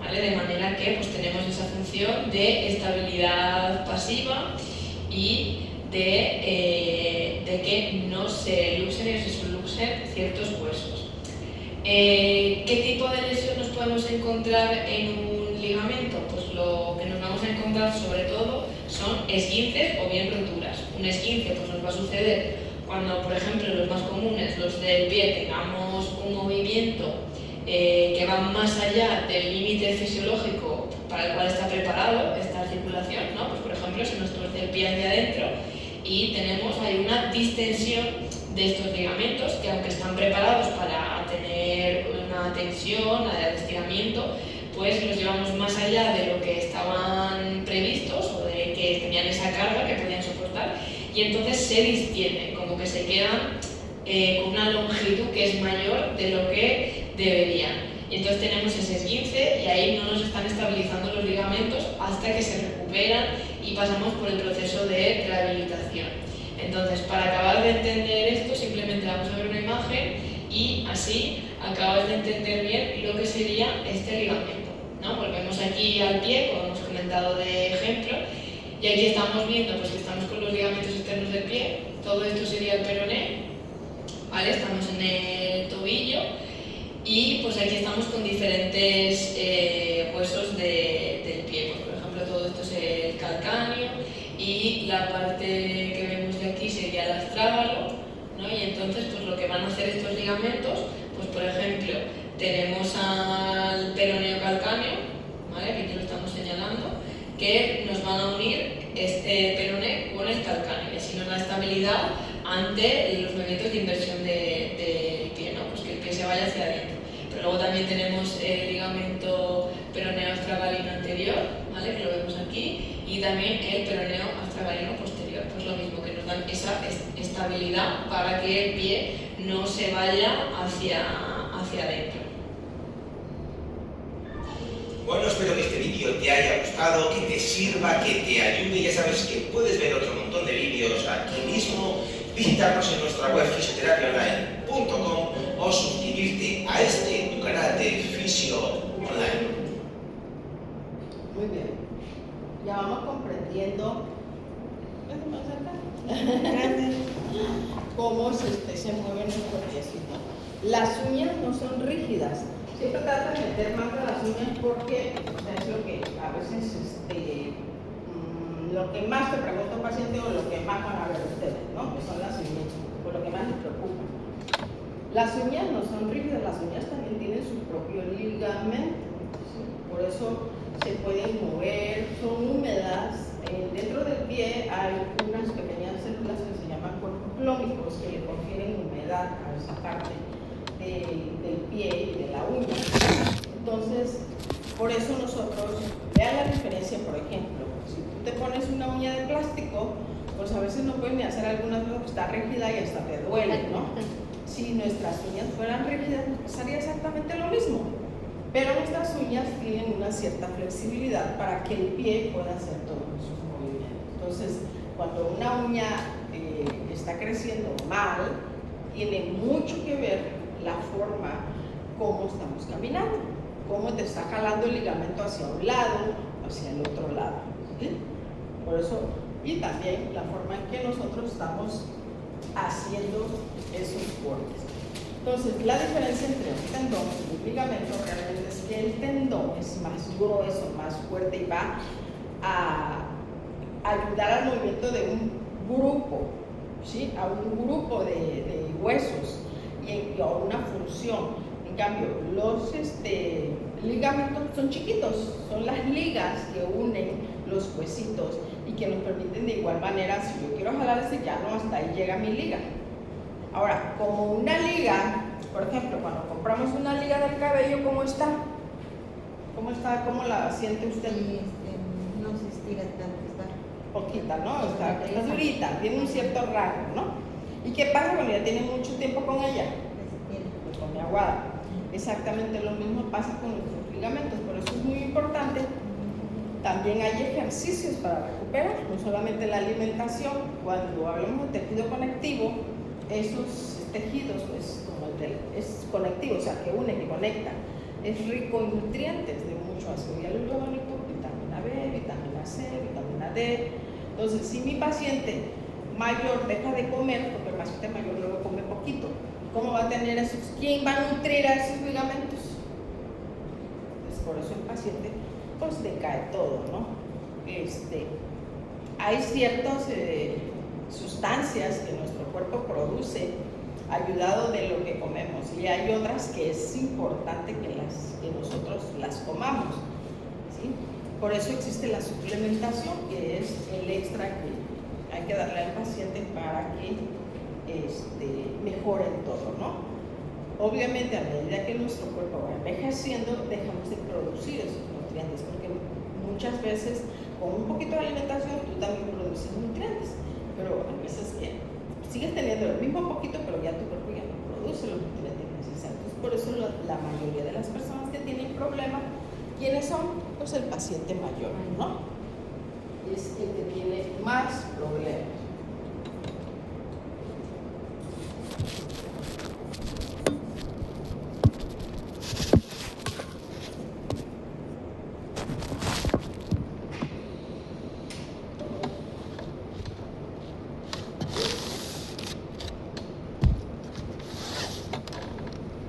¿vale? De manera que pues tenemos esa función de estabilidad pasiva y de que no se luxen y se subluxen ciertos huesos. ¿Qué tipo de lesión nos podemos encontrar en un ligamento? Pues lo que nos vamos a encontrar sobre todo son esguinces o bien roturas. Un esguince pues nos va a suceder cuando, por ejemplo, los más comunes, los del pie, tengamos un movimiento que va más allá del límite fisiológico para el cual está preparado esta articulación, ¿no? Pues por ejemplo, se nos tuerce el pie hacia adentro y tenemos ahí una distensión de estos ligamentos que, aunque están preparados para tener tensión, la de estiramiento, pues los llevamos más allá de lo que estaban previstos o de que tenían esa carga que podían soportar, y entonces se distienden, como que se quedan con una longitud que es mayor de lo que deberían. Y entonces tenemos ese esguince y ahí no nos están estabilizando los ligamentos hasta que se recuperan y pasamos por el proceso de rehabilitación. Entonces, para acabar de entender esto, simplemente vamos a ver una imagen y así acabas de entender bien lo que sería este ligamento, ¿no? Volvemos aquí al pie, como hemos comentado de ejemplo, y aquí estamos viendo pues, que estamos con los ligamentos externos del pie. Todo esto sería el peroné, ¿vale? Estamos en el tobillo y pues aquí estamos con diferentes huesos del pie. Pues, por ejemplo, todo esto es el calcáneo y la parte que vemos de aquí sería el astrágalo, ¿no? Y entonces pues lo que van a hacer estos ligamentos, pues por ejemplo, tenemos al peroneo calcáneo, ¿vale? Que aquí lo estamos señalando, que nos van a unir este peroné con el calcáneo y así nos da estabilidad ante los movimientos de inversión del pie, ¿no? Pues que el pie se vaya hacia adentro. Pero luego también tenemos el ligamento peroneo astragalino anterior, ¿vale? Que lo vemos aquí, y también el peroneo astragalino posterior, pues lo mismo, que nos dan esa estabilidad para que el pie no se vaya hacia adentro. Bueno, espero que este vídeo te haya gustado, que te sirva, que te ayude. Ya sabes que puedes ver otro montón de vídeos aquí mismo, visitarnos en nuestra web fisioterapionline.com o suscribirte a tu canal de Fisio Online. Muy bien. Ya vamos comprendiendo cómo se mueve nuestro piecito. Las uñas no son rígidas. Siempre trato de meter más de las uñas porque es lo que a veces lo que más te pregunta un paciente o lo que más van a ver ustedes, ¿no? Que son las uñas, por lo que más les preocupa. Las uñas no son rígidas, las uñas también tienen su propio ligamento, ¿sí? Por eso se pueden mover, son húmedas. Dentro del pie hay unas pequeñas células que se llaman cuerpos plómicos que le confieren humedad a esa parte del pie y de la uña. Entonces, por eso nosotros, vean la diferencia, por ejemplo, si tú te pones una uña de plástico, pues a veces no puedes ni hacer algunas cosas, está rígida y hasta te duele, ¿no? Si nuestras uñas fueran rígidas, nos pasaría exactamente lo mismo. Pero nuestras uñas tienen una cierta flexibilidad para que el pie pueda hacer todos sus movimientos. Entonces, cuando una uña está creciendo mal, tiene mucho que ver la forma como estamos caminando, cómo te está jalando el ligamento hacia un lado, hacia el otro lado, ¿sí? Por eso, y también la forma en que nosotros estamos haciendo esos cortes. Entonces, la diferencia entre un tendón y un ligamento realmente es que el tendón es más grueso, más fuerte y va a ayudar al movimiento de un grupo, ¿sí? A un grupo de huesos y a una función. En cambio, los ligamentos son chiquitos, son las ligas que unen los huesitos y que nos permiten de igual manera, si yo quiero jalar ese llano, hasta ahí llega mi liga. Ahora, como una liga, por ejemplo, cuando compramos una liga del cabello, ¿cómo está? ¿Cómo está? ¿Cómo la siente usted? No se estira tanto, está poquita, ¿no? Está durita, tiene un cierto rango, ¿no? ¿Y qué pasa cuando ya tiene mucho tiempo con ella? Pues con mi aguada. Exactamente lo mismo pasa con nuestros ligamentos, por eso es muy importante. También hay ejercicios para recuperar, no solamente la alimentación. Cuando hablamos de tejido conectivo, esos tejidos, pues, como es conectivo, o sea, que une, que conecta, es rico en nutrientes de mucho ácido hialurónico, vitamina B, vitamina C, vitamina D. Entonces, si mi paciente mayor deja de comer, porque el paciente mayor luego come poquito, ¿cómo va a tener esos? ¿Quién va a nutrir a esos ligamentos? Pues por eso el paciente pues decae todo, ¿no? Hay ciertas sustancias que nuestro cuerpo produce ayudado de lo que comemos y hay otras que es importante que nosotros las comamos, ¿sí? Por eso existe la suplementación, que es el extra que hay que darle al paciente para que mejore todo, ¿no? obviamente a medida que nuestro cuerpo va envejeciendo, dejamos de producir esos nutrientes, porque muchas veces con un poquito de alimentación tú también produces nutrientes, pero hay veces que sigues teniendo el mismo poquito, pero ya tu cuerpo ya no produce los nutrientes necesarios. Por eso la mayoría de las personas que tienen problemas, ¿quiénes son? Pues el paciente mayor, ¿no? Es el que tiene más problemas.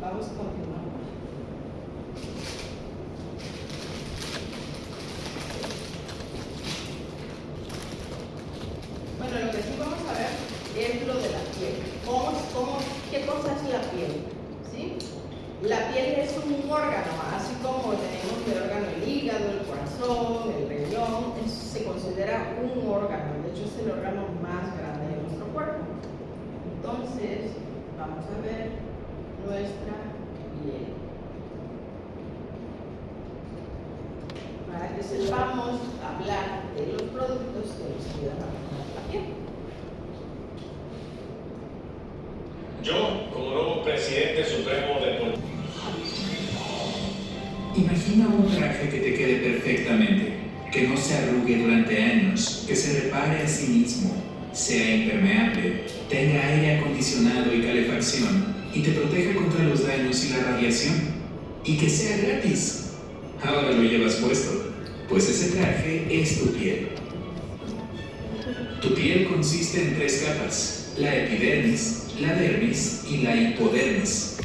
Vamos a continuar. Bueno, lo que sí vamos a ver es lo de la piel. ¿Qué cosa es la piel? ¿Sí? La piel es un órgano, así como tenemos el órgano el hígado, el corazón, el riñón, se considera un órgano, de hecho es el órgano más grande de nuestro cuerpo. Entonces, vamos a ver nuestra piel. Para que sepamos hablar de los productos que nos ayudan a mejorar la piel. Yo, como nuevo presidente supremo de... Imagina un traje que te quede perfectamente, que no se arrugue durante años, que se repare a sí mismo, sea impermeable, tenga aire acondicionado y calefacción, y te proteja contra los daños y la radiación, y que sea gratis. Ahora lo llevas puesto, pues ese traje es tu piel. Tu piel consiste en 3 capas, la epidermis, la dermis y la hipodermis.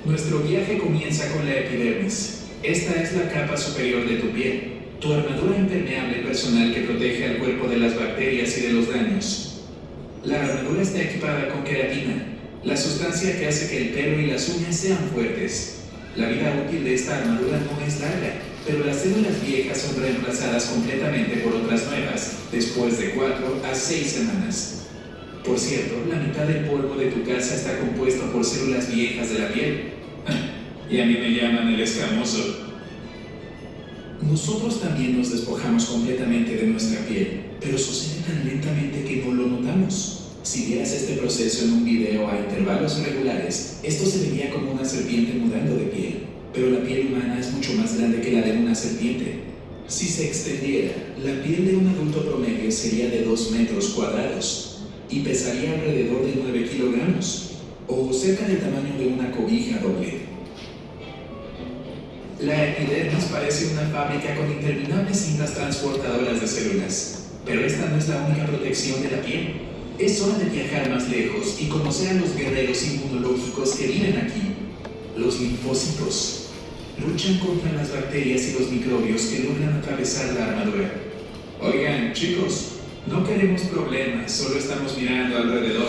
Nuestro viaje comienza con la epidermis. Esta es la capa superior de tu piel, tu armadura impermeable personal que protege al cuerpo de las bacterias y de los daños. La armadura está equipada con queratina, la sustancia que hace que el pelo y las uñas sean fuertes. La vida útil de esta armadura no es larga, pero las células viejas son reemplazadas completamente por otras nuevas después de 4 a 6 semanas. Por cierto, la mitad del polvo de tu casa está compuesto por células viejas de la piel. Y a mí me llaman el escamoso. Nosotros también nos despojamos completamente de nuestra piel, pero sucede tan lentamente que no lo notamos. Si vieras este proceso en un video a intervalos regulares, esto se vería como una serpiente mudando de piel, pero la piel humana es mucho más grande que la de una serpiente. Si se extendiera, la piel de un adulto promedio sería de 2 metros cuadrados y pesaría alrededor de 9 kilogramos, o cerca del tamaño de una cobija doble. La epidermis parece una fábrica con interminables cintas transportadoras de células, pero esta no es la única protección de la piel. Es hora de viajar más lejos y conocer a los guerreros inmunológicos que viven aquí. Los linfocitos luchan contra las bacterias y los microbios que logran atravesar la armadura. Oigan, chicos, no queremos problemas, solo estamos mirando alrededor.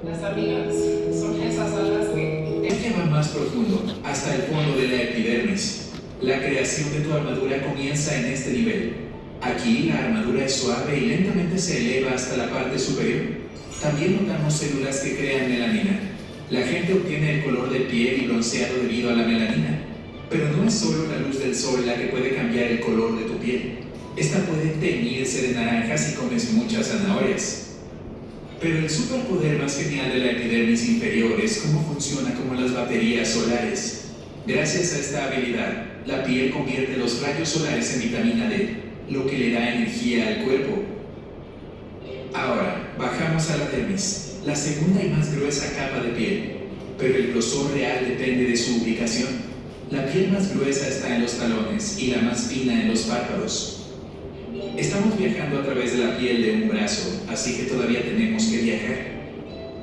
Las amigas son esas alas que... Ella va más profundo, hasta el fondo de la epidermis. La creación de tu armadura comienza en este nivel. Aquí la armadura es suave y lentamente se eleva hasta la parte superior. También notamos células que crean melanina. La gente obtiene el color de piel y bronceado debido a la melanina. Pero no es solo la luz del sol la que puede cambiar el color de tu piel. Esta puede teñirse de naranja si comes muchas zanahorias. Pero el superpoder más genial de la epidermis inferior es cómo funciona como las baterías solares. Gracias a esta habilidad, la piel convierte los rayos solares en vitamina D, lo que le da energía al cuerpo. Ahora, bajamos a la dermis, la segunda y más gruesa capa de piel. Pero el grosor real depende de su ubicación. La piel más gruesa está en los talones y la más fina en los párpados. Estamos viajando a través de la piel de un brazo, así que todavía tenemos que viajar.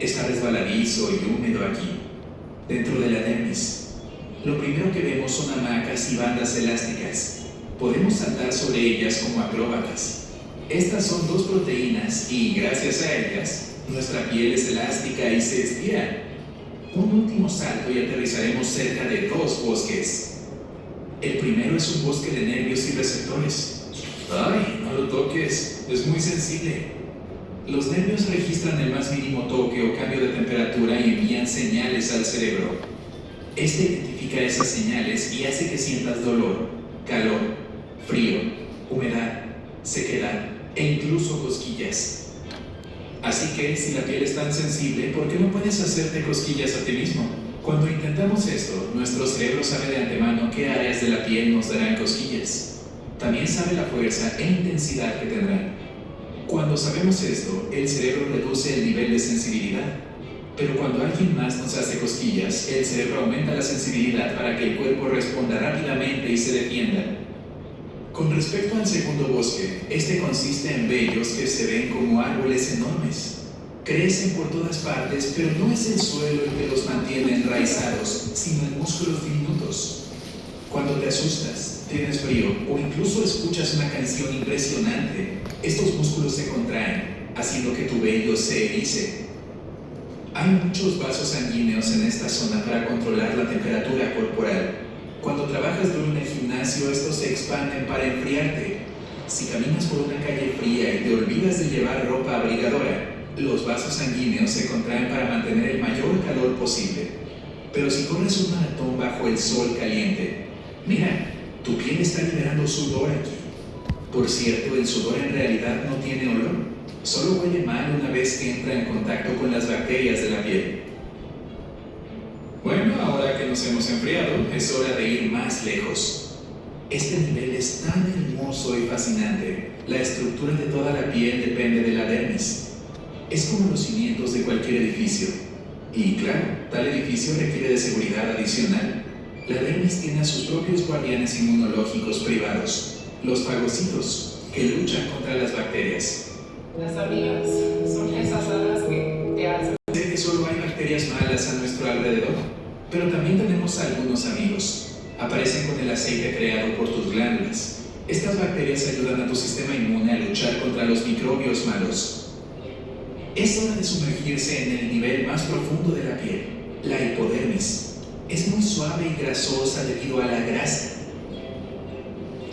Está resbaladizo y húmedo aquí, dentro de la dermis. Lo primero que vemos son hamacas y bandas elásticas. Podemos saltar sobre ellas como acróbatas. Estas son 2 proteínas y, gracias a ellas, nuestra piel es elástica y se estira. Un último salto y aterrizaremos cerca de 2 bosques. El primero es un bosque de nervios y receptores. ¡Ay, no lo toques! Es muy sensible. Los nervios registran el más mínimo toque o cambio de temperatura y envían señales al cerebro. Este identifica esas señales y hace que sientas dolor, calor, frío, humedad, sequedad e incluso cosquillas. Así que, si la piel es tan sensible, ¿por qué no puedes hacerte cosquillas a ti mismo? Cuando intentamos esto, nuestro cerebro sabe de antemano qué áreas de la piel nos darán cosquillas. También sabe la fuerza e intensidad que tendrán. Cuando sabemos esto, el cerebro reduce el nivel de sensibilidad. Pero cuando alguien más nos hace cosquillas, el cerebro aumenta la sensibilidad para que el cuerpo responda rápidamente y se defienda. Con respecto al segundo bosque, este consiste en vellos que se ven como árboles enormes. Crecen por todas partes, pero no es el suelo el que los mantiene enraizados, sino en músculos diminutos. Cuando te asustas, tienes frío o incluso escuchas una canción impresionante, estos músculos se contraen, haciendo que tu vello se erice. Hay muchos vasos sanguíneos en esta zona para controlar la temperatura corporal. Cuando trabajas duro en el gimnasio, estos se expanden para enfriarte. Si caminas por una calle fría y te olvidas de llevar ropa abrigadora, los vasos sanguíneos se contraen para mantener el mayor calor posible. Pero si corres un maratón bajo el sol caliente, mira, tu piel está liberando sudor aquí. Por cierto, el sudor en realidad no tiene olor, solo huele mal una vez que entra en contacto con las bacterias de la piel. Bueno, ahora que nos hemos enfriado, es hora de ir más lejos. Este nivel es tan hermoso y fascinante. La estructura de toda la piel depende de la dermis. Es como los cimientos de cualquier edificio. Y claro, tal edificio requiere de seguridad adicional. La dermis tiene a sus propios guardianes inmunológicos privados, los fagocitos, que luchan contra las bacterias. Las amigas son esas a las que te hacen. Sé que solo hay bacterias malas a nuestro alrededor, pero también tenemos algunos amigos. Aparecen con el aceite creado por tus glándulas. Estas bacterias ayudan a tu sistema inmune a luchar contra los microbios malos. Es hora de sumergirse en el nivel más profundo de la piel, la hipodermis. Es muy suave y grasosa debido a la grasa,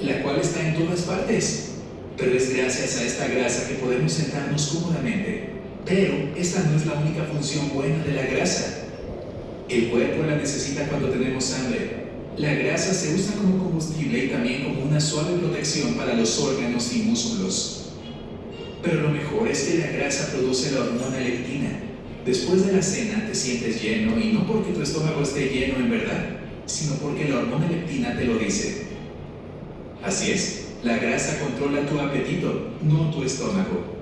la cual está en todas partes. Pero es gracias a esta grasa que podemos sentarnos cómodamente. Pero esta no es la única función buena de la grasa. El cuerpo la necesita cuando tenemos hambre. La grasa se usa como combustible y también como una suave protección para los órganos y músculos. Pero lo mejor es que la grasa produce la hormona leptina. Después de la cena te sientes lleno, y no porque tu estómago esté lleno en verdad, sino porque la hormona leptina te lo dice. Así es, la grasa controla tu apetito, no tu estómago.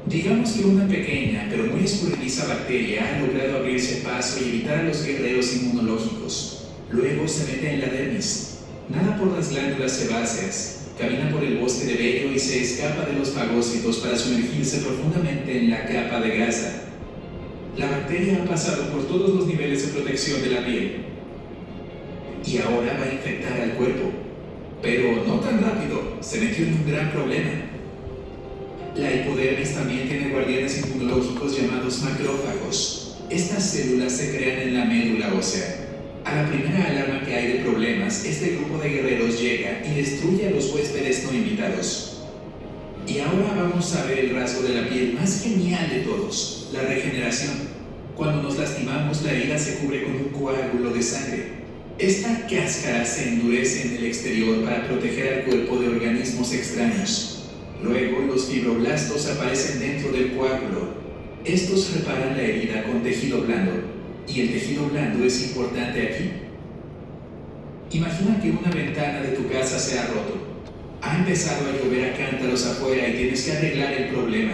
Digamos que una pequeña pero muy escurridiza bacteria ha logrado abrirse paso y evitar a los guerreros inmunológicos. Luego se mete en la dermis, nada por las glándulas sebáceas, camina por el bosque de vello y se escapa de los fagócitos para sumergirse profundamente en la capa de grasa. La bacteria ha pasado por todos los niveles de protección de la piel y ahora va a infectar al cuerpo. Pero no tan rápido, se metió en un gran problema. La hipodermis también tiene guardianes inmunológicos llamados macrófagos. Estas células se crean en la médula ósea. A la primera alarma que hay de problemas, este grupo de guerreros llega y destruye a los huéspedes no invitados. Y ahora vamos a ver el rasgo de la piel más genial de todos, la regeneración. Cuando nos lastimamos, la herida se cubre con un coágulo de sangre. Esta cáscara se endurece en el exterior para proteger al cuerpo de organismos extraños. Luego, los fibroblastos aparecen dentro del coágulo. Estos reparan la herida con tejido blando. ¿Y el tejido blando es importante aquí? Imagina que una ventana de tu casa se ha roto. Ha empezado a llover a cántaros afuera y tienes que arreglar el problema.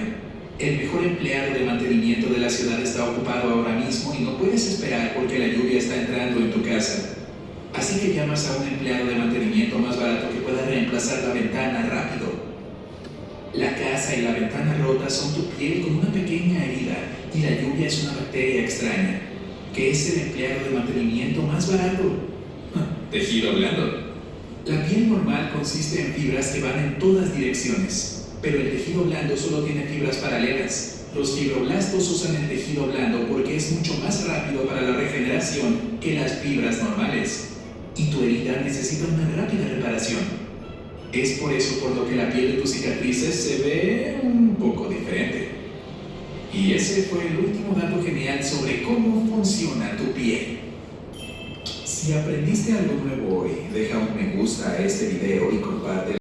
El mejor empleado de mantenimiento de la ciudad está ocupado ahora mismo y no puedes esperar porque la lluvia está entrando en tu casa. Así que llamas a un empleado de mantenimiento más barato que pueda reemplazar la ventana rápido. La casa y la ventana rota son tu piel con una pequeña herida y la lluvia es una bacteria extraña, que es el empleado de mantenimiento más barato. Tejido blando. La piel normal consiste en fibras que van en todas direcciones, pero el tejido blando solo tiene fibras paralelas. Los fibroblastos usan el tejido blando porque es mucho más rápido para la regeneración que las fibras normales. Y tu herida necesita una rápida reparación. Es por eso por lo que la piel de tus cicatrices se ve un poco diferente. Y ese fue el último dato genial sobre cómo funciona tu piel. Si aprendiste algo nuevo hoy, deja un me gusta a este video y comparte.